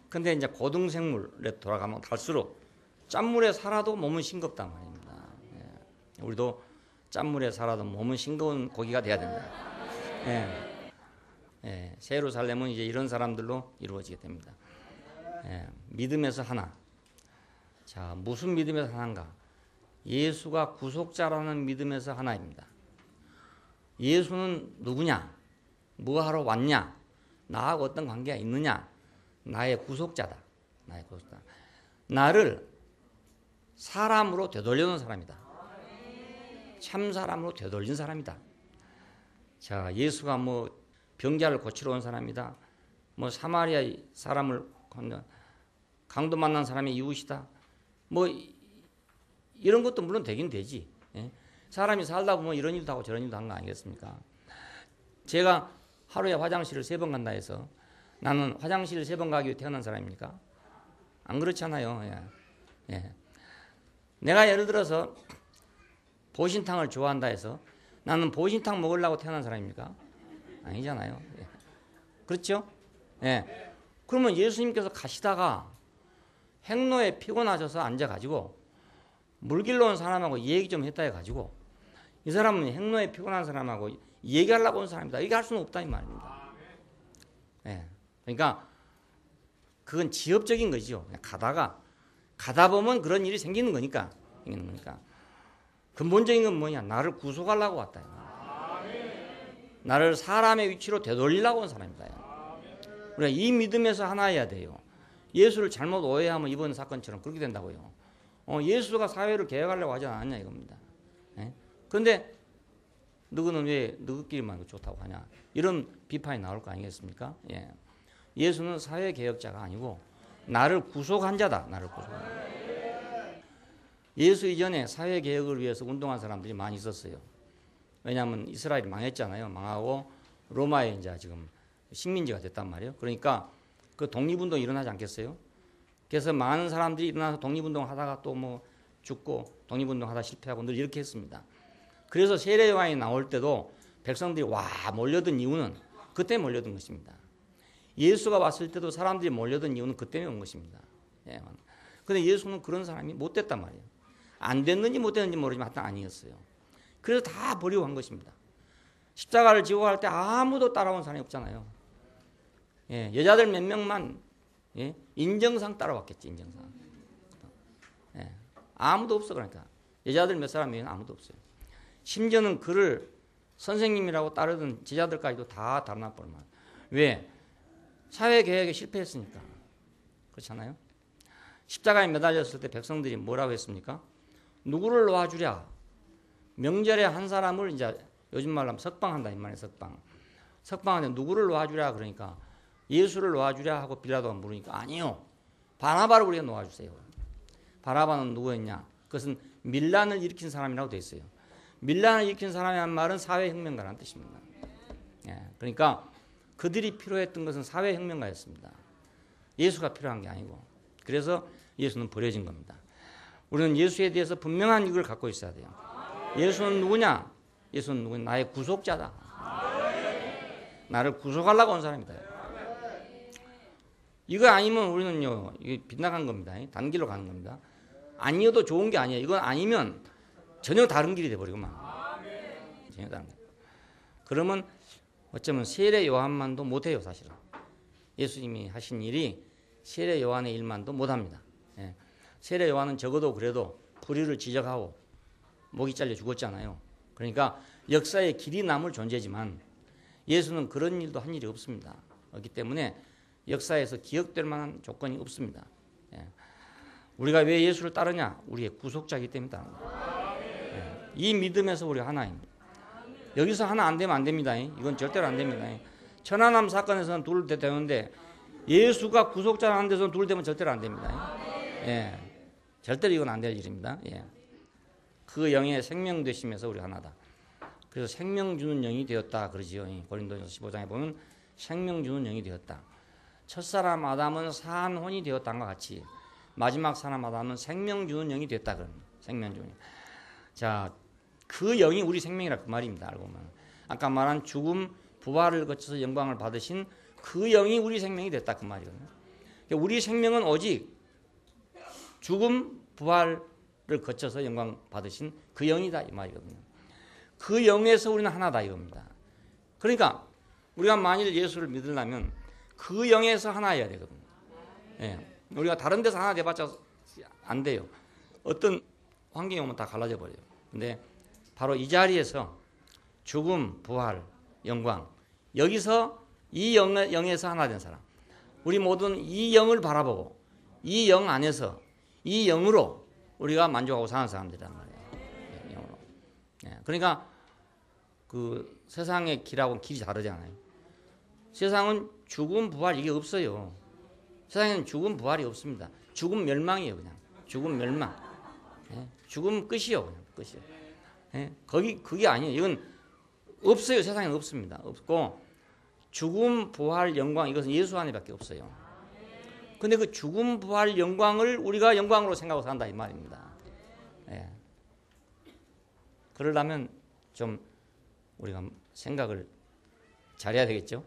근데 이제 고등생물에 돌아가면 갈수록 짠물에 살아도 몸은 싱겁단 말입니다. 예. 우리도 짠물에 살아도 몸은 싱거운 고기가 돼야 된다. 예. 예. 새 예루살렘은 이제 이런 사람들로 이루어지게 됩니다. 예. 믿음에서 하나. 자, 무슨 믿음에서 하나인가? 예수가 구속자라는 믿음에서 하나입니다. 예수는 누구냐? 뭐하러 왔냐? 나하고 어떤 관계가 있느냐? 나의 구속자다. 나의 구속자. 나를 사람으로 되돌려놓은 사람이다. 참 사람으로 되돌린 사람이다. 자, 예수가 뭐 병자를 고치러 온 사람이다. 뭐 사마리아 사람을 건너 강도 만난 사람이 이웃이다. 뭐 이런 것도 물론 되긴 되지. 예? 사람이 살다 보면 이런 일도 하고 저런 일도 한 거 아니겠습니까? 제가 하루에 화장실을 3번 간다 해서 나는 화장실을 3번 가기 위해 태어난 사람입니까? 안 그렇잖아요. 예. 예. 내가 예를 들어서 보신탕을 좋아한다 해서 나는 보신탕 먹으려고 태어난 사람입니까? 아니잖아요. 예. 그렇죠? 예. 그러면 예수님께서 가시다가 행로에 피곤하셔서 앉아가지고 물 길러 온 사람하고 얘기 좀 했다 해가지고 이 사람은 행로에 피곤한 사람하고 얘기하려고 온 사람이다. 얘기할 수는 없다 이 말입니다. 예. 그러니까 그건 지엽적인 거죠. 가다 보면 그런 일이 생기는 거니까. 근본적인 건 뭐냐? 나를 구속하려고 왔다. 나를 사람의 위치로 되돌리려고 온 사람이다. 우리가 이 믿음에서 하나여야 돼요. 예수를 잘못 오해하면 이번 사건처럼 그렇게 된다고요. 예수가 사회를 개혁하려고 하지 않았냐 이겁니다. 예? 그런데 너희는 왜 너희끼리만 좋다고 하냐? 이런 비판이 나올 거 아니겠습니까? 예. 예수는 사회 개혁자가 아니고 나를 구속한 자다. 나를 구속한 자다. 예수 이전에 사회 개혁을 위해서 운동한 사람들이 많이 있었어요. 왜냐하면 이스라엘이 망했잖아요. 망하고 로마에 이제 지금 식민지가 됐단 말이에요. 그러니까 그 독립운동이 일어나지 않겠어요? 그래서 많은 사람들이 일어나서 독립운동 하다가 또 뭐 죽고 독립운동 하다 실패하고 늘 이렇게 했습니다. 그래서 세례 요한이 나올 때도 백성들이 와 몰려든 이유는 그때 몰려든 것입니다. 예수가 왔을 때도 사람들이 몰려든 이유는 그 때문에 온 것입니다. 예. 근데 예수는 그런 사람이 못 됐단 말이에요. 안 됐는지 못 됐는지 모르지만 하여튼 아니었어요. 그래서 다 버리고 간 것입니다. 십자가를 지고 갈 때 아무도 따라온 사람이 없잖아요. 예, 여자들 몇 명만 예, 인정상 따라왔겠지. 인정상. 예, 아무도 없어. 그러니까 여자들 몇 사람이면 아무도 없어요. 심지어는 그를 선생님이라고 따르던 제자들까지도 다 달아나버리면 왜? 사회개혁에 실패했으니까. 그렇잖아요. 십자가에 매달렸을 때 백성들이 뭐라고 했습니까? 누구를 놓아주랴? 명절에 한 사람을 이제 요즘 말로 하면 석방한다 이 말이에요. 석방하는데 누구를 놓아주랴 그러니까 예수를 놓아주랴 하고 빌라도가 물으니까 아니요. 바나바를 우리가 놓아주세요. 바나바는 누구였냐? 그것은 밀란을 일으킨 사람이라고 되어 있어요. 밀란을 일으킨 사람이란 말은 사회혁명가라는 뜻입니다. 예, 그러니까 그들이 필요했던 것은 사회혁명가였습니다. 예수가 필요한 게 아니고. 그래서 예수는 버려진 겁니다. 우리는 예수에 대해서 분명한 이걸 갖고 있어야 돼요. 예수는 누구냐? 예수는 누구냐? 나의 구속자다. 나를 구속하려고 온 사람이다. 이거 아니면 우리는요, 이게 빗나간 겁니다. 단길로 가는 겁니다. 아니어도 좋은 게 아니에요. 이건 아니면 전혀 다른 길이 돼버리고만. 전혀 다른 길. 그러면 어쩌면 세례 요한만도 못해요, 사실은. 예수님이 하신 일이 세례 요한의 일만도 못합니다. 예. 세례 요한은 적어도 그래도 불의를 지적하고 목이 잘려 죽었잖아요. 그러니까 역사에 길이 남을 존재지만 예수는 그런 일도 한 일이 없습니다. 그렇기 때문에 역사에서 기억될 만한 조건이 없습니다. 예. 우리가 왜 예수를 따르냐? 우리의 구속자이기 때문에 따르는 거예요. 예. 이 믿음에서 우리가 하나입니다. 여기서 하나 안 되면 안 됩니다. 이건 절대로 안 됩니다. 천안함 사건에서는 둘 되는데 예수가 구속자라는 데서는 둘 되면 절대로 안 됩니다. 예. 절대로 이건 안 될 일입니다. 예. 그 영의 생명 되심에서 우리 하나다. 그래서 생명 주는 영이 되었다 그러지요. 고린도전서 15장에 보면 생명 주는 영이 되었다. 첫사람 아담은 사한 혼이 되었다는 것 같이 마지막 사람 아담은 생명 주는 영이 됐다 그럽니다. 생명 주는 영. 자, 그 영이 우리 생명이라 그 말입니다. 알고 보면 아까 말한 죽음 부활을 거쳐서 영광을 받으신 그 영이 우리 생명이 됐다 그 말이거든요. 우리 생명은 오직 죽음 부활을 거쳐서 영광 받으신 그 영이다 이 말이거든요. 그 영에서 우리는 하나다 이겁니다. 그러니까 우리가 만일 예수를 믿으려면 그 영에서 하나여야 되거든요. 예. 우리가 다른 데서 하나 돼봤자 안 돼요. 어떤 환경이 오면 다 갈라져 버려요. 근데 바로 이 자리에서 죽음, 부활, 영광 여기서 이 영에서 하나 된 사람 우리 모두는 이 영을 바라보고 이 영 안에서 이 영으로 우리가 만족하고 사는 사람들이란 말이에요. 예, 영으로. 예, 그러니까 그 세상의 길하고는 길이 다르잖아요. 세상은 죽음, 부활 이게 없어요. 세상에는 죽음, 부활이 없습니다. 죽음 멸망이에요. 그냥 죽음 멸망. 예, 죽음 끝이요. 그냥 끝이요. 예? 그게 아니에요. 이건 없어요. 세상에는 없습니다. 없고 죽음, 부활, 영광 이것은 예수 안에밖에 없어요. 근데 그 죽음, 부활, 영광을 우리가 영광으로 생각하고 산다 이 말입니다. 예. 그러려면 좀 우리가 생각을 잘해야 되겠죠.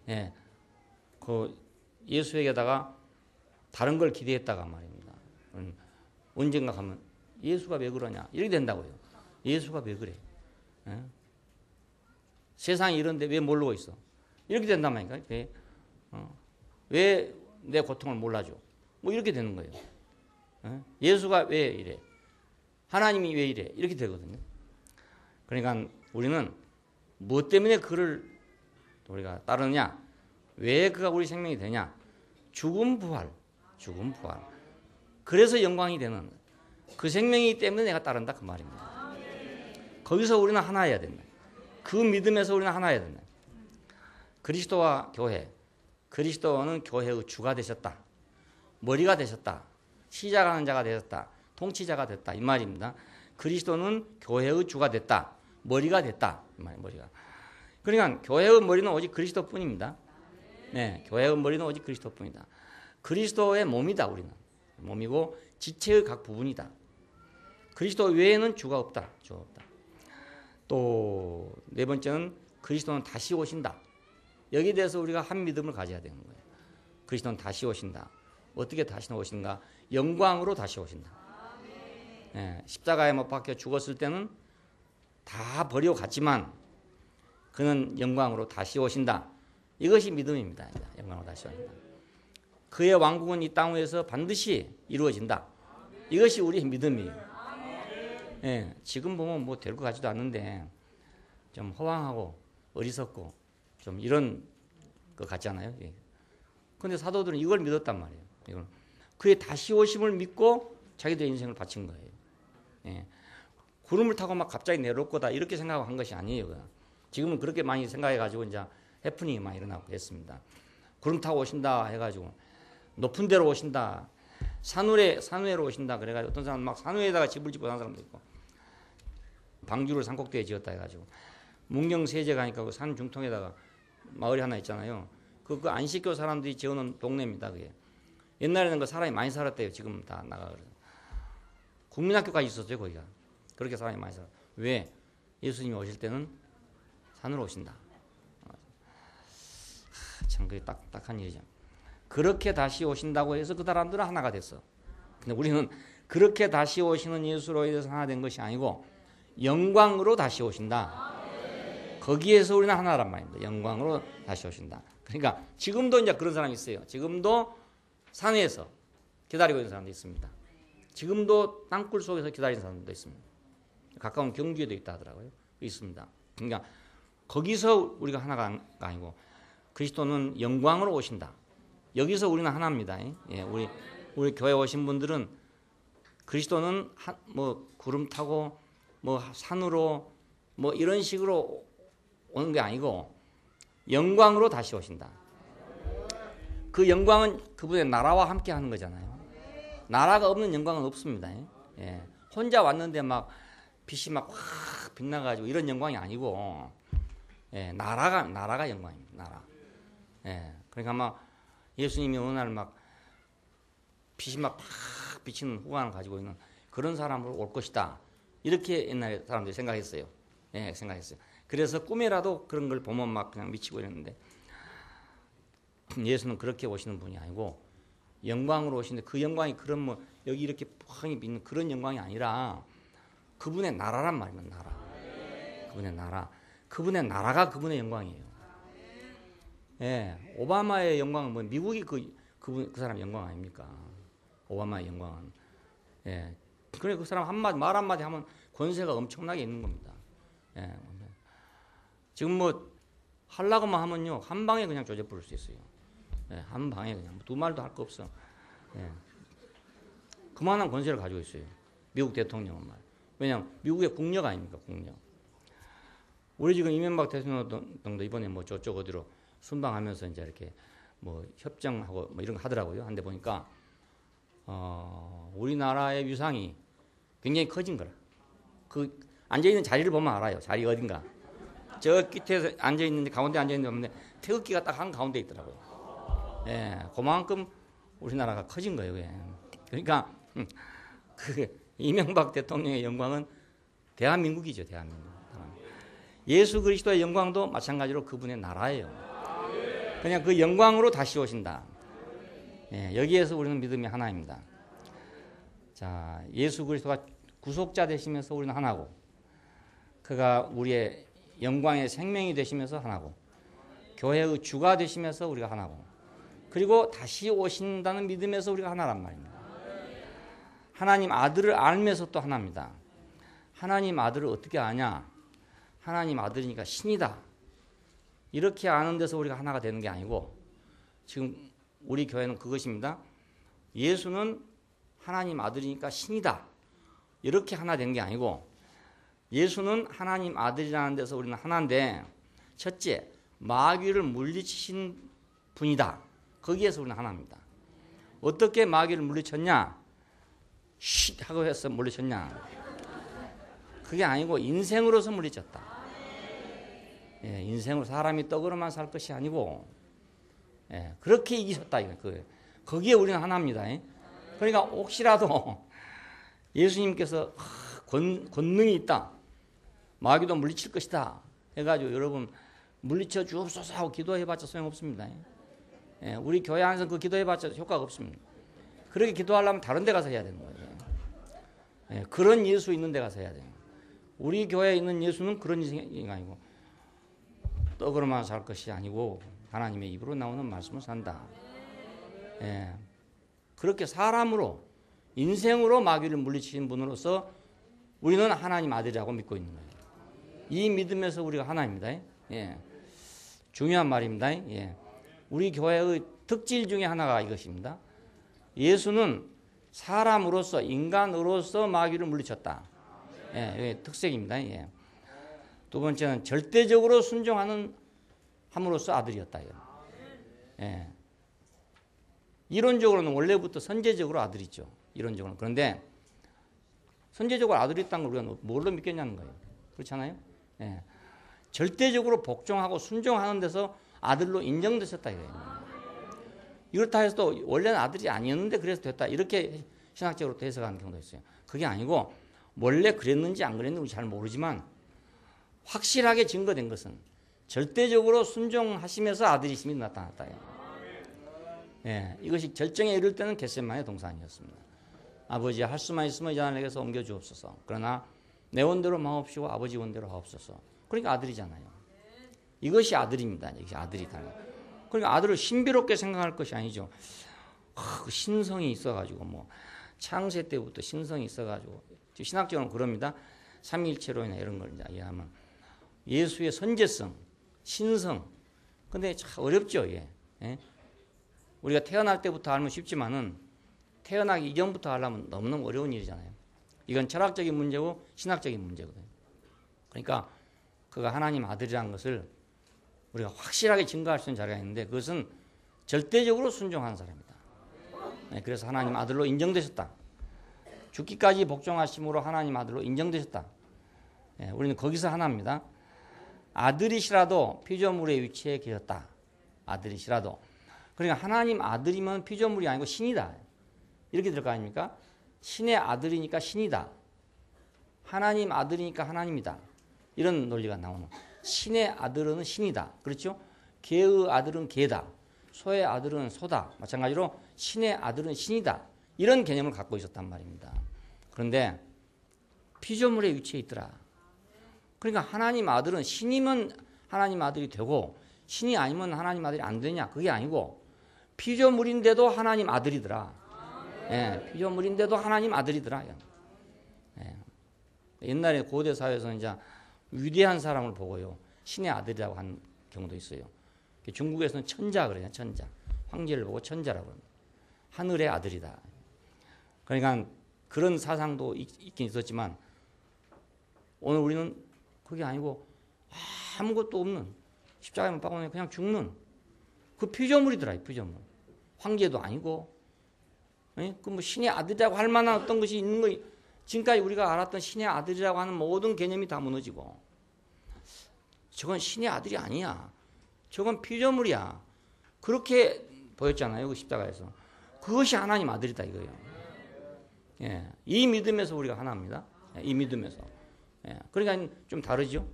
예. 그 예수에게다가 다른 걸 기대했다가 말입니다. 언젠가 가면 예수가 왜 그러냐 이렇게 된다고요. 예수가 왜 그래? 예? 세상이 이런데 왜 모르고 있어? 이렇게 된단 말이니까 왜 내 고통을 몰라줘? 뭐 이렇게 되는 거예요. 예? 예수가 왜 이래? 하나님이 왜 이래? 이렇게 되거든요. 그러니까 우리는 무엇 때문에 그를 우리가 따르느냐? 왜 그가 우리 생명이 되냐? 죽음 부활. 그래서 영광이 되는 그 생명이기 때문에 내가 따른다 그 말입니다. 거기서 우리는 하나여야 된다. 그 믿음에서 우리는 하나여야 된다. 그리스도와 교회. 그리스도는 교회의 주가 되셨다. 머리가 되셨다. 시작하는 자가 되셨다. 통치자가 됐다. 이 말입니다. 그리스도는 교회의 주가 됐다. 머리가 됐다. 이 말이에요. 머리가. 그러니까 교회의 머리는 오직 그리스도뿐입니다. 네, 교회의 머리는 오직 그리스도뿐이다. 그리스도의 몸이다. 우리는 몸이고 지체의 각 부분이다. 그리스도 외에는 주가 없다. 또 네 번째는 그리스도는 다시 오신다. 여기에 대해서 우리가 한 믿음을 가져야 되는 거예요. 그리스도는 다시 오신다. 어떻게 다시 오신가? 영광으로 다시 오신다. 네, 십자가에 못 박혀 죽었을 때는 다 버리고 갔지만 그는 영광으로 다시 오신다. 이것이 믿음입니다. 영광으로 다시 오신다. 그의 왕국은 이 땅 위에서 반드시 이루어진다. 이것이 우리의 믿음이에요. 예, 지금 보면 뭐 될 것 같지도 않는데 좀 허황하고 어리석고 좀 이런 것 같잖아요. 예. 근데 사도들은 이걸 믿었단 말이에요. 이걸. 그의 다시 오심을 믿고 자기들의 인생을 바친 거예요. 예. 구름을 타고 막 갑자기 내려올 거다 이렇게 생각하고 한 것이 아니에요. 지금은 그렇게 많이 생각해가지고 이제 해프닝이 많이 일어나고 했습니다. 구름 타고 오신다 해가지고 높은 데로 오신다. 산위로 오신다. 그래가지고 어떤 사람은 막 산위에다가 집을 짓고 사는 사람도 있고 방주를 산꼭대기에 지었다 해가지고 문경세제 가니까 그 산 중통에다가 마을이 하나 있잖아요. 그 안식교 사람들이 지어놓은 동네입니다. 그게 옛날에는 그 사람이 많이 살았대요. 지금 다 나가거든. 국민학교까지 있었죠 거기가. 그렇게 사람이 많이 살아. 왜? 예수님이 오실 때는 산으로 오신다. 참 그게 딱딱한 일이죠. 그렇게 다시 오신다고 해서 그 사람들은 하나가 됐어. 근데 우리는 그렇게 다시 오시는 예수로 인해서 하나 된 것이 아니고 영광으로 다시 오신다. 거기에서 우리는 하나란 말입니다. 영광으로 다시 오신다. 그러니까 지금도 이제 그런 사람이 있어요. 지금도 산에서 기다리고 있는 사람도 있습니다. 지금도 땅굴 속에서 기다리는 사람도 있습니다. 가까운 경주에도 있다 하더라고요. 있습니다. 그러니까 거기서 우리가 하나가 아니고 그리스도는 영광으로 오신다. 여기서 우리는 하나입니다. 예, 우리 교회 오신 분들은 그리스도는 뭐 구름 타고 뭐 산으로 뭐 이런 식으로 오는 게 아니고 영광으로 다시 오신다. 그 영광은 그분의 나라와 함께 하는 거잖아요. 나라가 없는 영광은 없습니다. 예, 혼자 왔는데 막 빛이 막 확 빛나가지고 이런 영광이 아니고 예, 나라가 영광입니다. 나라. 예, 그러니까 막 예수님이 어느 날 막 빛이 막 팍 비치는 후광을 가지고 있는 그런 사람으로 올 것이다. 이렇게 옛날에 사람들이 생각했어요. 예, 생각했어요. 그래서 꿈에라도 그런 걸 보면 막 그냥 미치고 이랬는데 예수는 그렇게 오시는 분이 아니고 영광으로 오시는데 그 영광이 그런 뭐 여기 이렇게 펑이 빛는 그런 영광이 아니라 그분의 나라란 말입니다. 나라. 그분의 나라. 그분의 나라가 그분의 영광이에요. 예, 오바마의 영광은 뭐 미국이 그 사람 영광 아닙니까? 오바마의 영광은. 예, 그래 그 사람 말 한마디 하면 권세가 엄청나게 있는 겁니다. 예, 지금 뭐 하려고만 하면요 한 방에 그냥 조져 부를 수 있어요. 예, 한 방에 그냥 두 말도 할 거 없어. 예, 그만한 권세를 가지고 있어요. 미국 대통령은 말. 왜냐하면 미국의 국력 아닙니까? 국력. 우리 지금 이명박 대통령도 이번에 뭐 저쪽 어디로 순방하면서 이제 이렇게 뭐 협정하고 뭐 이런 거 하더라고요. 한데 보니까 우리나라의 위상이 굉장히 커진 거라. 그 앉아있는 자리를 보면 알아요. 자리 어딘가. 저 끝에서 앉아있는데, 가운데 앉아있는데 없는데, 태극기가 딱 한 가운데 있더라고요. 예, 그만큼 우리나라가 커진 거예요. 예. 그러니까, 그 이명박 대통령의 영광은 대한민국이죠, 대한민국. 예수 그리스도의 영광도 마찬가지로 그분의 나라예요. 그냥 그 영광으로 다시 오신다. 예, 여기에서 우리는 믿음이 하나입니다. 자, 예수 그리스도가 구속자 되시면서 우리는 하나고, 그가 우리의 영광의 생명이 되시면서 하나고, 교회의 주가 되시면서 우리가 하나고, 그리고 다시 오신다는 믿음에서 우리가 하나란 말입니다. 하나님 아들을 알면서 또 하나입니다. 하나님 아들을 어떻게 아냐? 하나님 아들이니까 신이다. 이렇게 아는 데서 우리가 하나가 되는 게 아니고, 지금 우리 교회는 그것입니다. 예수는 하나님 아들이니까 신이다. 이렇게 하나 된 게 아니고, 예수는 하나님 아들이라는 데서 우리는 하나인데, 첫째, 마귀를 물리치신 분이다. 거기에서 우리는 하나입니다. 어떻게 마귀를 물리쳤냐? 쉿 하고 해서 물리쳤냐? 그게 아니고 인생으로서 물리쳤다. 예, 인생으로 사람이 떡으로만 살 것이 아니고, 예, 그렇게 이기셨다. 거기에 우리는 하나입니다. 예? 그러니까 혹시라도 예수님께서 권능이 있다, 마귀도 물리칠 것이다 해가지고 여러분 물리쳐 주옵소서 하고 기도해봤자 소용없습니다. 예, 우리 교회 안에서 그 기도해봤자 효과가 없습니다. 그렇게 기도하려면 다른 데 가서 해야 되는 거예요. 예, 그런 예수 있는 데 가서 해야 돼요. 우리 교회에 있는 예수는 그런 인생이 아니고, 떡으로만 살 것이 아니고 하나님의 입으로 나오는 말씀을 산다. 예, 그렇게 사람으로, 인생으로 마귀를 물리치신 분으로서 우리는 하나님 아들이라고 믿고 있는 거예요. 이 믿음에서 우리가 하나입니다. 예, 중요한 말입니다. 예, 우리 교회의 특질 중에 하나가 이것입니다. 예수는 사람으로서, 인간으로서 마귀를 물리쳤다. 예, 이게 특색입니다. 예. 두 번째는 절대적으로 순종하는 함으로써 아들이었다. 예. 이론적으로는 원래부터 선제적으로 아들이죠. 이론적으로는. 그런데 선제적으로 아들이 있다는 걸 우리가 뭘로 믿겠냐는 거예요. 그렇잖아요. 예. 절대적으로 복종하고 순종하는 데서 아들로 인정되셨다. 이렇다 해서 또 원래는 아들이 아니었는데 그래서 됐다. 이렇게 신학적으로 해석하는 경우도 있어요. 그게 아니고 원래 그랬는지 안 그랬는지 잘 모르지만 확실하게 증거된 것은 절대적으로 순종하시면서 아들이심이 나타났다. 예, 이것이 절정에 이를 때는 겟세마네 동산이었습니다. 아버지 할 수만 있으면 이 자들에게서 옮겨 주옵소서. 그러나 내 원대로 마옵시고 아버지 원대로 하옵소서. 그러니까 아들이잖아요. 이것이 아들입니다. 이것이 아들이다. 그러니까 아들을 신비롭게 생각할 것이 아니죠. 그 신성이 있어가지고 뭐 창세 때부터 신성이 있어가지고 신학적으로는 그럽니다. 삼위일체론이나 이런 걸 이제 이해하면 예수의 선제성, 신성. 근데 참 어렵죠. 이게. 예? 우리가 태어날 때부터 알면 쉽지만은 태어나기 이전부터 하려면 너무너무 어려운 일이잖아요. 이건 철학적인 문제고 신학적인 문제거든요. 그러니까 그가 하나님 아들이라는 것을 우리가 확실하게 증거할 수 있는 자리가 있는데 그것은 절대적으로 순종하는 사람이다. 네, 그래서 하나님 아들로 인정되셨다. 죽기까지 복종하심으로 하나님 아들로 인정되셨다. 네, 우리는 거기서 하나입니다. 아들이시라도 피조물의 위치에 계셨다. 아들이시라도. 그러니까 하나님 아들이면 피조물이 아니고 신이다. 이렇게 될 거 아닙니까? 신의 아들이니까 신이다. 하나님 아들이니까 하나님이다. 이런 논리가 나오는. 신의 아들은 신이다. 그렇죠? 개의 아들은 개다. 소의 아들은 소다. 마찬가지로 신의 아들은 신이다. 이런 개념을 갖고 있었단 말입니다. 그런데 피조물의 위치에 있더라. 그러니까 하나님 아들은 신이면 하나님 아들이 되고 신이 아니면 하나님 아들이 안 되냐? 그게 아니고 피조물인데도 하나님 아들이더라. 예, 피조물인데도 하나님 아들이더라. 예. 옛날에 고대 사회에서는 이제 위대한 사람을 보고요 신의 아들이라고 하는 경우도 있어요. 중국에서는 천자 그래요. 천자. 황제를 보고 천자라고 합니다. 하늘의 아들이다. 그러니까 그런 사상도 있긴 있었지만 오늘 우리는 그게 아니고 아무것도 없는 십자가에 못 박고 그냥 죽는 그 피조물이더라. 피조물. 황제도 아니고 그 뭐 신의 아들이라고 할 만한 어떤 것이 있는 거 지금까지 우리가 알았던 신의 아들이라고 하는 모든 개념이 다 무너지고 저건 신의 아들이 아니야. 저건 피조물이야. 그렇게 보였잖아요. 그 십자가에서. 그것이 하나님 아들이다 이거예요. 예, 이 믿음에서 우리가 하나입니다. 예, 이 믿음에서. 예, 그러니까 좀 다르죠.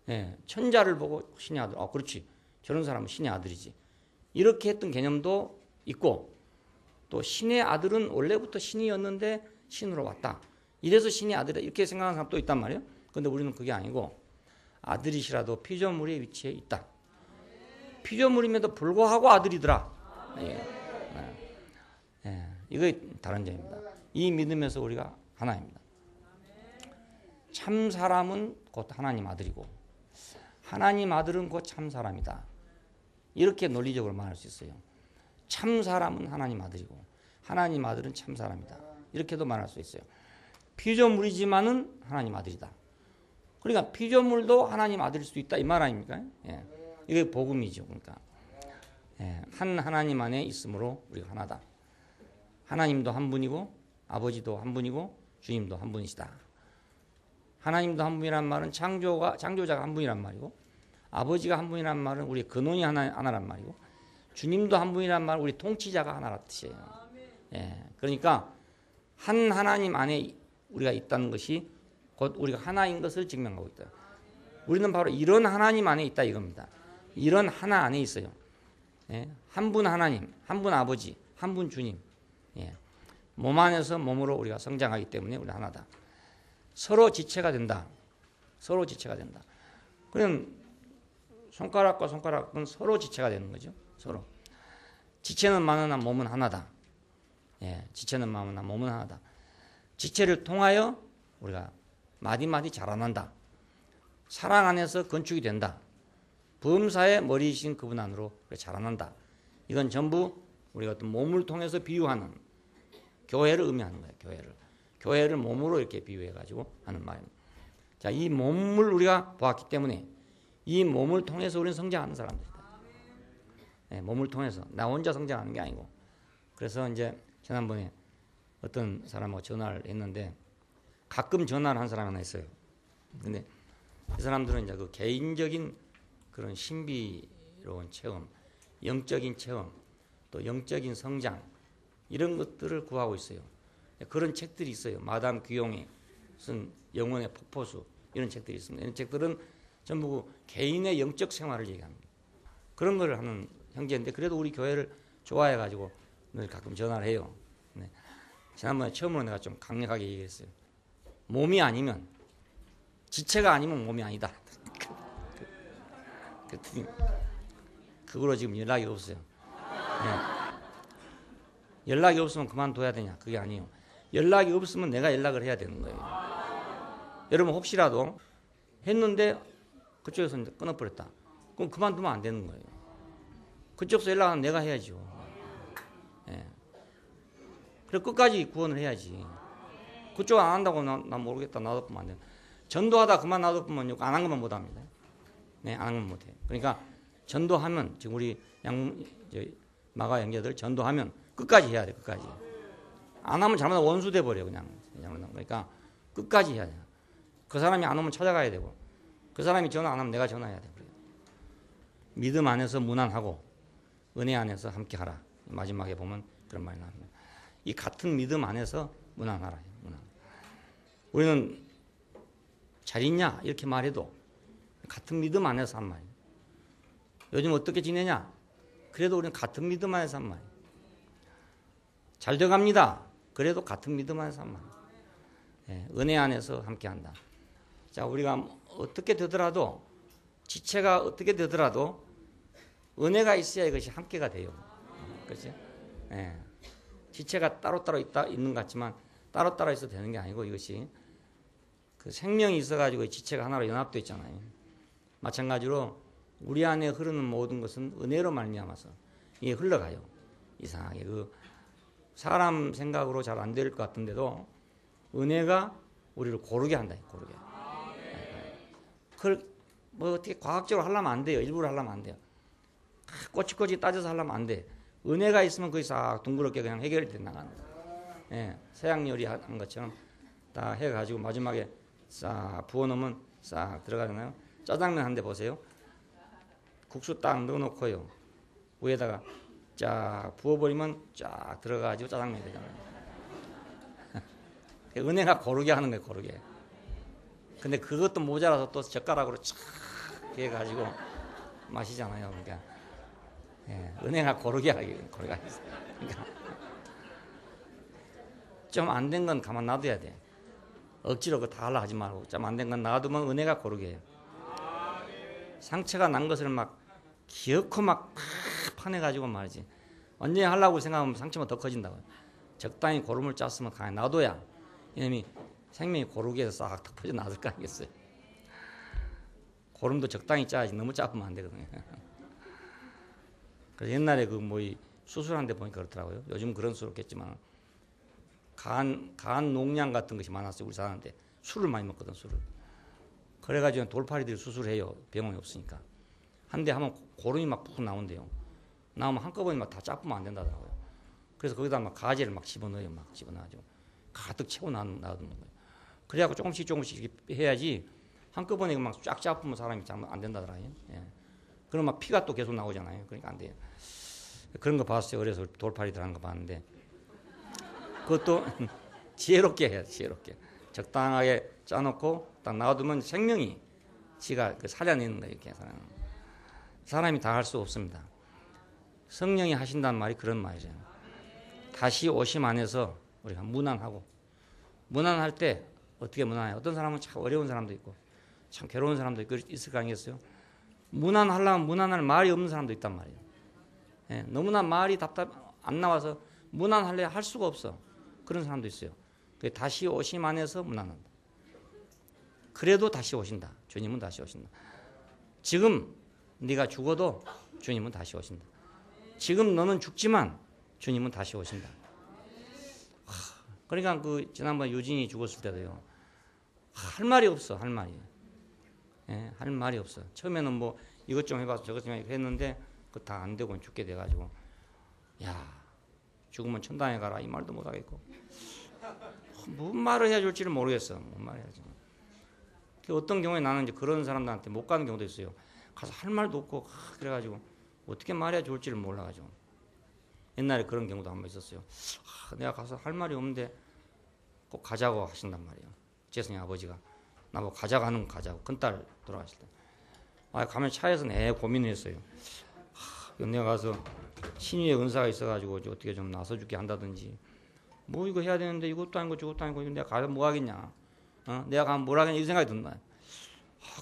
예, 천자를 보고 신의 아들. 그렇지. 저런 사람은 신의 아들이지. 이렇게 했던 개념도 있고 또 신의 아들은 원래부터 신이었는데 신으로 왔다. 이래서 신의 아들이다. 이렇게 생각하는 사람도 있단 말이에요. 그런데 우리는 그게 아니고 아들이시라도 피조물의 위치에 있다. 피조물임에도 불구하고 아들이더라. 이거 다른 점입니다. 이 믿음에서 우리가 하나입니다. 참 사람은 곧 하나님 아들이고 하나님 아들은 곧 참 사람이다. 이렇게 논리적으로 말할 수 있어요. 참 사람은 하나님 아들이고 하나님 아들은 참 사람이다. 이렇게도 말할 수 있어요. 피조물이지만은 하나님 아들이다. 그러니까 피조물도 하나님 아들일 수 있다 이 말 아닙니까? 예. 이게 복음이죠. 그러니까 한 하나님 안에 있으므로 우리가 하나다. 하나님도 한 분이고 아버지도 한 분이고 주님도 한 분이시다. 하나님도 한 분이란 말은 창조자가 한 분이란 말이고 아버지가 한 분이란 말은 우리 근원이 하나란 말이고 주님도 한 분이란 말은 우리 통치자가 하나란 뜻이에요. 예. 그러니까 한 하나님 안에 우리가 있다는 것이 곧 우리가 하나인 것을 증명하고 있다. 우리는 바로 이런 하나님 안에 있다 이겁니다. 이런 하나 안에 있어요. 예. 한 분 하나님, 한 분 아버지, 한 분 주님. 예. 몸 안에서 몸으로 우리가 성장하기 때문에 우리 하나다. 서로 지체가 된다. 서로 지체가 된다. 그럼 손가락과 손가락은 서로 지체가 되는 거죠. 서로. 지체는 많으나 몸은 하나다. 예. 지체는 많으나 몸은 하나다. 지체를 통하여 우리가 마디마디 자라난다. 사랑 안에서 건축이 된다. 범사의 머리이신 그분 안으로 자라난다. 이건 전부 우리가 어떤 몸을 통해서 비유하는 교회를 의미하는 거예요. 교회를 몸으로 이렇게 비유해가지고 하는 말입니다. 자, 이 몸을 우리가 보았기 때문에 이 몸을 통해서 우리는 성장하는 사람들이다. 네, 몸을 통해서 나 혼자 성장하는 게 아니고. 그래서 이제 지난번에 어떤 사람하고 전화를 했는데 가끔 전화를 한 사람이 하나 있어요. 근데 이 사람들은 이제 그 개인적인 그런 신비로운 체험, 영적인 체험, 또 영적인 성장 이런 것들을 구하고 있어요. 그런 책들이 있어요. 마담 귀용이 쓴 영혼의 폭포수 이런 책들이 있습니다. 이런 책들은 전부 개인의 영적 생활을 얘기합니다. 그런 걸 하는 형제인데 그래도 우리 교회를 좋아해가지고 늘 가끔 전화를 해요. 네. 지난번에 처음으로 내가 좀 강력하게 얘기했어요. 몸이 아니면 지체가 아니면 몸이 아니다. 그거로 지금 연락이 없어요. 네. 연락이 없으면 그만둬야 되냐? 그게 아니에요. 연락이 없으면 내가 연락을 해야 되는 거예요. 여러분 혹시라도 했는데 그쪽에서 이제 끊어버렸다. 그럼 그만두면 안 되는 거예요. 그쪽에서 연락하면 내가 해야죠. 네. 그래 끝까지 구원을 해야지. 그쪽 안 한다고 나 모르겠다 놔뒀으면 안 돼. 전도하다 그만 놔뒀으면 안 한 것만 못합니다. 네, 안 한 것만 못해요. 그러니까 전도하면 지금 우리 마가 형제들 전도하면 끝까지 해야 돼. 끝까지. 안 하면 잘못하면 원수 돼 버려 그냥. 그러니까 끝까지 해야 돼. 그 사람이 안 오면 찾아가야 되고 그 사람이 전화 안 하면 내가 전화해야 돼. 믿음 안에서 무난하고 은혜 안에서 함께하라. 마지막에 보면 그런 말이 나옵니다. 이 같은 믿음 안에서 무난하라. 우리는 잘 있냐 이렇게 말해도 같은 믿음 안에서 한 말이에요. 요즘 어떻게 지내냐? 그래도 우리는 같은 믿음 안에서 한 말이에요. 잘 돼갑니다. 그래도 같은 믿음 안에서 한 말이에요. 네, 은혜 안에서 함께한다. 자, 우리가 어떻게 되더라도 지체가 어떻게 되더라도 은혜가 있어야 이것이 함께가 돼요. 그렇죠? 네. 지체가 따로따로 있는 것 같지만 따로따로 있어도 되는 게 아니고 이것이 그 생명이 있어가지고 지체가 하나로 연합되어 있잖아요. 마찬가지로 우리 안에 흐르는 모든 것은 은혜로 말미암아서 이게 흘러가요. 이상하게 그 사람 생각으로 잘 안 될 것 같은데도 은혜가 우리를 고르게 한다. 고르게. 그걸 뭐 어떻게 과학적으로 하려면 안 돼요. 일부러 하려면 안 돼요. 꼬치꼬치 따져서 하려면 안 돼. 은혜가 있으면 거기 싹 둥그렇게 그냥 해결이 돼 나가는 거예요. 예, 서양 요리 한 것처럼 딱 해가지고 마지막에 싹 부어놓으면 싹 들어가잖아요. 짜장면 한 대 보세요. 국수 딱 넣어놓고요. 위에다가 쫙 부어버리면 쫙 들어가가지고 짜장면이 되잖아요. 은혜가 고르게 하는 거예요, 고르게. 근데 그것도 모자라서 또 젓가락으로 쫙 해가지고 마시잖아요. 그러니까 예, 은혜가 고르게 고르게 하겠어요. 그러니까 좀 안 된 건 가만 놔둬야 돼. 억지로 그거 다 하려 하지 말고 좀 안 된 건 놔두면 은혜가 고르게 해요. 상처가 난 것을 막 기어코 막 파내가지고 말이지. 언제 하려고 생각하면 상처만 더 커진다고요. 적당히 고름을 짰으면 가만히 놔둬야 이놈이 생명이 고르게 해서 싹 퍼져 나올 거 아니겠어요. 고름도 적당히 짜야지 너무 짜면 안 되거든요. 그래서 옛날에 그 뭐 수술한 데 보니까 그렇더라고요. 요즘 그런 수술 없겠지만 간 농량 같은 것이 많았어요. 우리 사람한테 술을 많이 먹거든, 술을. 그래가지고 돌팔이들이 수술해요. 병원이 없으니까. 한 대 하면 고름이 막 푹 나온대요. 나오면 한꺼번에 막 다 짜쁘면 안 된다더라고요. 그래서 거기다 막 가지를 막 집어넣어요. 막 집어넣어가지고 가득 채워 놔두는 거예요. 그래갖고 조금씩 해야지 한꺼번에 막 쫙 짜쁘면 사람이 잘 안 된다더라고요. 예. 그럼 막 피가 또 계속 나오잖아요. 그러니까 안 돼요. 그런 거 봤어요. 그래서 돌팔이들 하는 거 봤는데 그것도 지혜롭게 해야 돼. 지혜롭게. 적당하게 짜놓고 딱 놔두면 생명이 지가 살려내는 거예요. 이렇게 사람이 다 할 수 없습니다. 성령이 하신다는 말이 그런 말이죠. 다시 오심 안에서 우리가 무난하고 무난할 때 어떻게 무난해요? 어떤 사람은 참 어려운 사람도 있고 참 괴로운 사람도 있고 있을 거 아니겠어요? 무난하려면 무난할 말이 없는 사람도 있단 말이에요. 예, 너무나 말이 안 나와서 무난하려 할 수가 없어. 그런 사람도 있어요. 다시 오심 안에서 무난한다. 그래도 다시 오신다. 주님은 다시 오신다. 지금 네가 죽어도 주님은 다시 오신다. 지금 너는 죽지만 주님은 다시 오신다. 그러니까 그 지난번 유진이 죽었을 때도요. 할 말이 없어. 할 말이. 예, 할 말이 없어. 처음에는 뭐 이것 좀 해봐서 저것 좀 했는데 그거 다 안 되고 죽게 돼가지고 야 죽으면 천당에 가라 이 말도 못 하겠고 무슨 말을 해야 될지를 모르겠어. 뭔 말을 해야지. 어떤 경우에 나는 이제 그런 사람들한테 못 가는 경우도 있어요. 가서 할 말도 없고 그래가지고 어떻게 말해야 좋을지를 몰라가지고 옛날에 그런 경우도 한 번 있었어요. 내가 가서 할 말이 없는데 꼭 가자고 하신단 말이에요. 재승이 아버지가 나보고 가자고 하는 거 가자고 큰딸 돌아가실 때 가면 차에서 내 고민을 했어요. 내가 가서 신유의 은사가 있어가지고 어떻게 좀 나서주게 한다든지 뭐 이거 해야 되는데 이것도 아니고 저것도 아니고 내가 가면 뭐 하겠냐. 내가 가면 뭘 하겠냐 이 생각이 든다.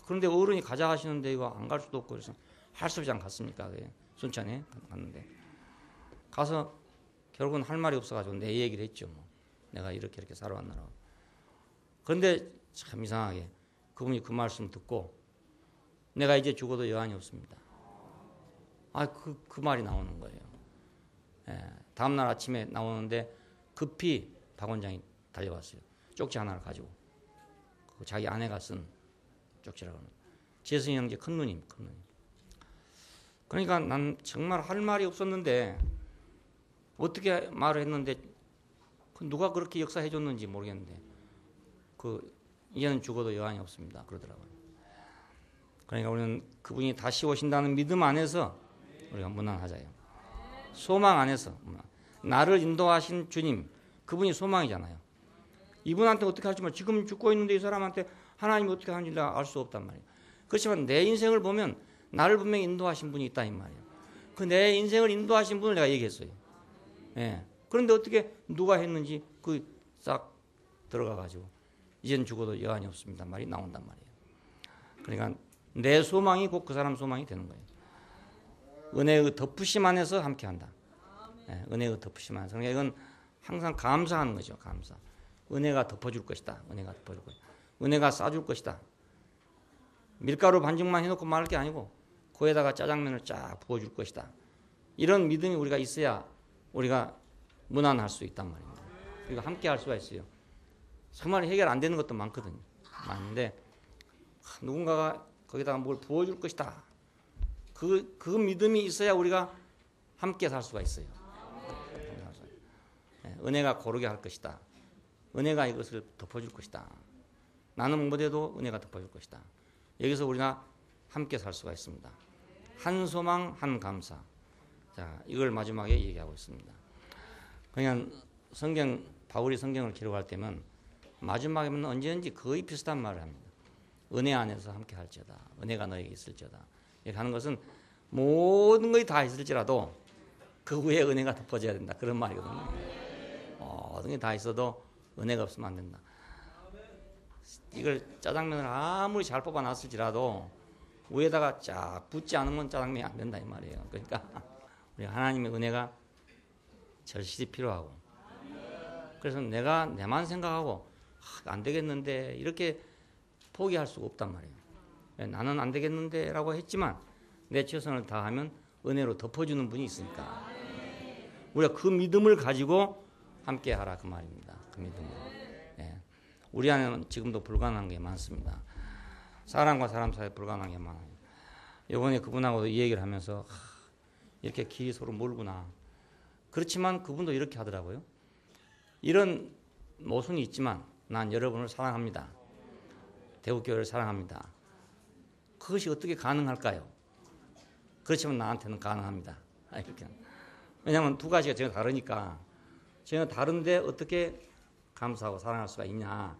그런데 어른이 가자 하시는데 이거 안 갈 수도 없고 그래서 할수비장 갔습니까? 순천에 갔는데 가서 결국은 할 말이 없어가지고 내 얘기를 했죠. 뭐. 내가 이렇게 살아왔느라고. 그런데 참 이상하게 그분이 그 말씀 듣고 내가 이제 죽어도 여한이 없습니다. 그 말이 나오는 거예요. 예, 다음날 아침에 나오는데 급히 박 원장이 달려왔어요. 쪽지 하나를 가지고. 자기 아내가 쓴 쪽지라고 하는 재승이 형제 큰 누님. 그러니까 난 정말 할 말이 없었는데 어떻게 말을 했는데 누가 그렇게 역사해 줬는지 모르겠는데 이제는 죽어도 여한이 없습니다. 그러더라고요. 그러니까 우리는 그분이 다시 오신다는 믿음 안에서 우리가 무난하자요. 소망 안에서 나를 인도하신 주님 그분이 소망이잖아요. 이분한테 어떻게 할지 모르 지금 죽고 있는데 이 사람한테 하나님이 어떻게 하는지 내가 알 수 없단 말이에요. 그렇지만 내 인생을 보면 나를 분명히 인도하신 분이 있다 이 말이에요. 그 내 인생을 인도하신 분을 내가 얘기했어요. 예. 그런데 어떻게 누가 했는지 싹 들어가가지고 이젠 죽어도 여한이 없습니다 말이 나온단 말이에요. 그러니까 내 소망이 곧 그 사람 소망이 되는 거예요. 은혜의 덮으심 안에서 함께한다. 예, 은혜의 덮으심 안에서. 그러니까 이건 항상 감사하는 거죠. 감사. 은혜가 덮어줄 것이다. 은혜가 덮어줄 것이다. 은혜가 싸줄 것이다. 밀가루 반죽만 해놓고 말할 게 아니고 거기에다가 짜장면을 쫙 부어줄 것이다. 이런 믿음이 우리가 있어야 우리가 무난할 수 있단 말입니다. 그리고 함께 할 수가 있어요. 정말 해결 안 되는 것도 많거든요. 많은데 누군가가 거기다가 뭘 부어줄 것이다. 그 믿음이 있어야 우리가 함께 살 수가 있어요. 은혜가 고르게 할 것이다. 은혜가 이것을 덮어줄 것이다. 나는 못해도 은혜가 덮어줄 것이다. 여기서 우리가 함께 살 수가 있습니다. 한 소망 한 감사. 자, 이걸 마지막에 얘기하고 있습니다. 그냥 바울이 성경을 기록할 때면 마지막에는 언제든지 거의 비슷한 말을 합니다. 은혜 안에서 함께 할지어다. 은혜가 너에게 있을지어다. 이렇게 하는 것은 모든 것이 다 있을지라도 그 후에 은혜가 덮어져야 된다. 그런 말이거든요. 모든 게 다 있어도 은혜가 없으면 안 된다. 이걸 짜장면을 아무리 잘 뽑아놨을지라도 위에다가 쫙 붙지 않으면 짜장면이 안 된다 이 말이에요. 그러니까 우리 하나님의 은혜가 절실히 필요하고, 그래서 내가 내만 생각하고 안 되겠는데 이렇게 포기할 수가 없단 말이에요. 나는 안 되겠는데 라고 했지만 내 최선을 다하면 은혜로 덮어주는 분이 있으니까 우리가 그 믿음을 가지고 함께 하라 그 말입니다. 그 믿음으로. 예. 우리 안에는 지금도 불가능한 게 많습니다. 사람과 사람 사이에 불가능한 게 많아요. 이번에 그분하고도 이 얘기를 하면서 이렇게 길이 서로 멀구나. 그렇지만 그분도 이렇게 하더라고요. 이런 모순이 있지만 난 여러분을 사랑합니다. 대구교회를 사랑합니다. 그것이 어떻게 가능할까요? 그렇지만 나한테는 가능합니다. 이렇게. 왜냐하면 두 가지가 전혀 다르니까. 전혀 다른데 어떻게 감사하고 사랑할 수가 있냐.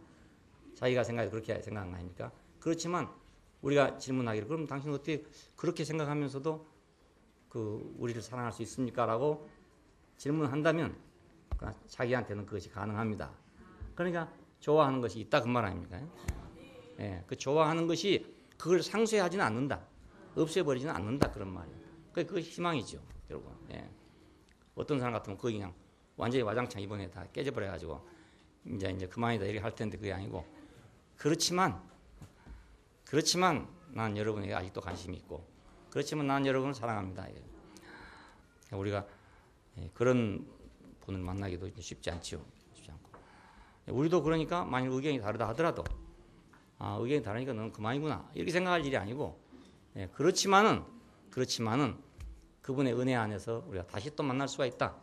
자기가 그렇게 생각한 거 아닙니까? 그렇지만 우리가 질문하기를 그럼 당신 어떻게 그렇게 생각하면서도 우리를 사랑할 수 있습니까? 라고 질문한다면 자기한테는 그것이 가능합니다. 그러니까 좋아하는 것이 있다 그 말 아닙니까? 예, 그 좋아하는 것이 그걸 상쇄하지는 않는다. 없애버리지는 않는다 그런 말이에요. 그게 희망이죠. 여러분. 예. 어떤 사람 같으면 그게 그냥 완전히 와장창 이번에 다 깨져버려가지고 이제 그만이다 이렇게 할 텐데 그게 아니고 그렇지만 난 여러분에게 아직도 관심이 있고 그렇지만 난 여러분을 사랑합니다. 우리가 그런 분을 만나기도 쉽지 않죠. 쉽지 않고 우리도 그러니까 만일 의견이 다르다 하더라도 의견이 다르니까 너는 그만이구나 이렇게 생각할 일이 아니고 그렇지만은 그분의 은혜 안에서 우리가 다시 또 만날 수가 있다.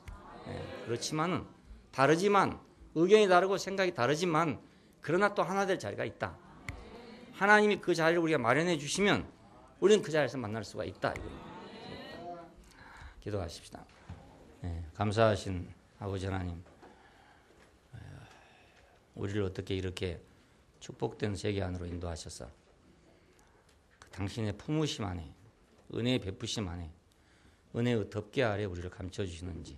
그렇지만은 다르지만 의견이 다르고 생각이 다르지만 그러나 또 하나 될 자리가 있다. 하나님이 그 자리를 우리가 마련해 주시면 우리는 그 자리에서 만날 수가 있다. 기도하십시다. 감사하신 아버지 하나님, 우리를 어떻게 이렇게 축복된 세계 안으로 인도하셔서 당신의 품으심 안에 은혜의 베푸심 안에 은혜의 덮개 아래 우리를 감춰주시는지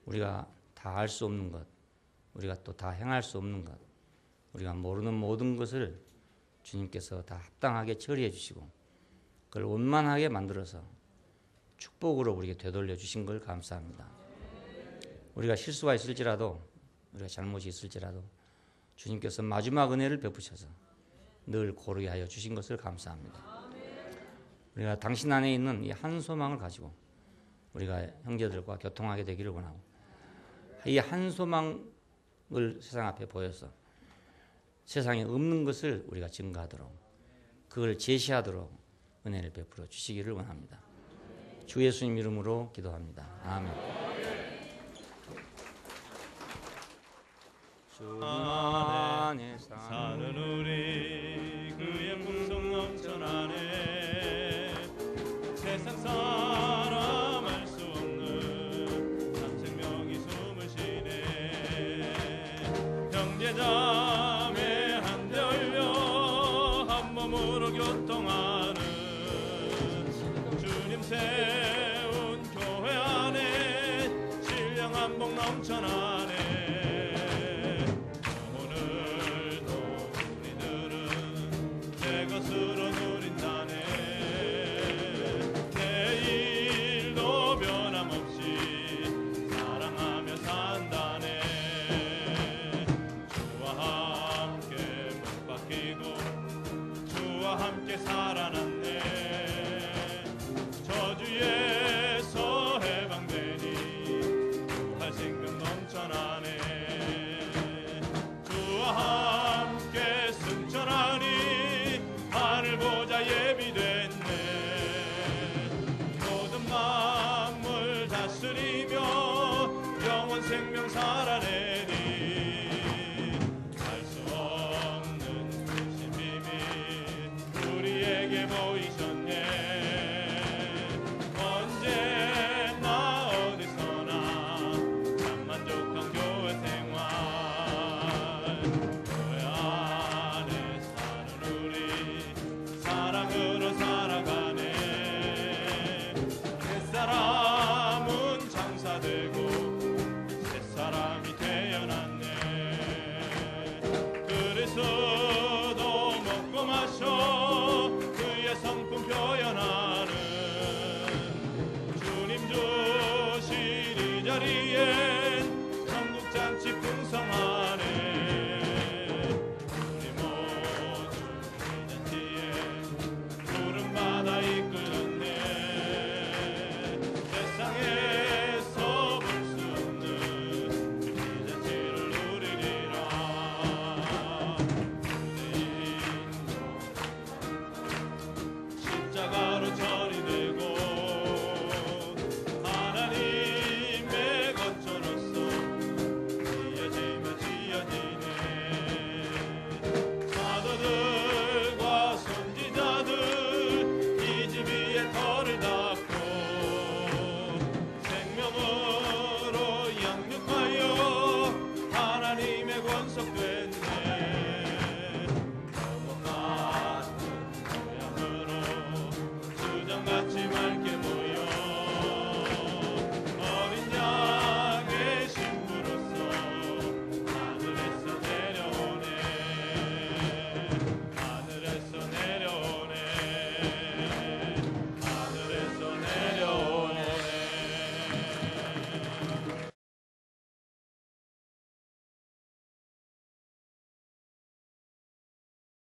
우리가 다 알 수 없는 것, 우리가 또 다 행할 수 없는 것, 우리가 모르는 모든 것을 주님께서 다 합당하게 처리해 주시고 그걸 원만하게 만들어서 축복으로 우리에게 되돌려 주신 걸 감사합니다. 우리가 실수가 있을지라도 우리가 잘못이 있을지라도 주님께서 마지막 은혜를 베푸셔서 늘 고르게 하여 주신 것을 감사합니다. 우리가 당신 안에 있는 이 한 소망을 가지고 우리가 형제들과 교통하게 되기를 원하고 이 한 소망을 세상 앞에 보여서 세상에 없는 것을 우리가 증거하도록 그걸 제시하도록 은혜를 베풀어 주시기를 원합니다. 주 예수님 이름으로 기도합니다. 아멘. 주 안에 사는 우리 그의 풍성 넘쳐나네 세상 사람 알 수 없는 참 생명이 숨을 쉬네 형제자매 한데 얼려 한 몸으로 교통하는 주님 세운 교회 안에 신령한 복 넘쳐나네 것으로 누린다네 내일도 변함없이 사랑하며 산다네 주와 함께 못 박히고 주와 함께 살아났네 저주에서 해방되니 부활 생명 넘쳐나네 주와 함께 승천하니 하늘 보자 예비됐네 모든 만물 다스리며 영원 생명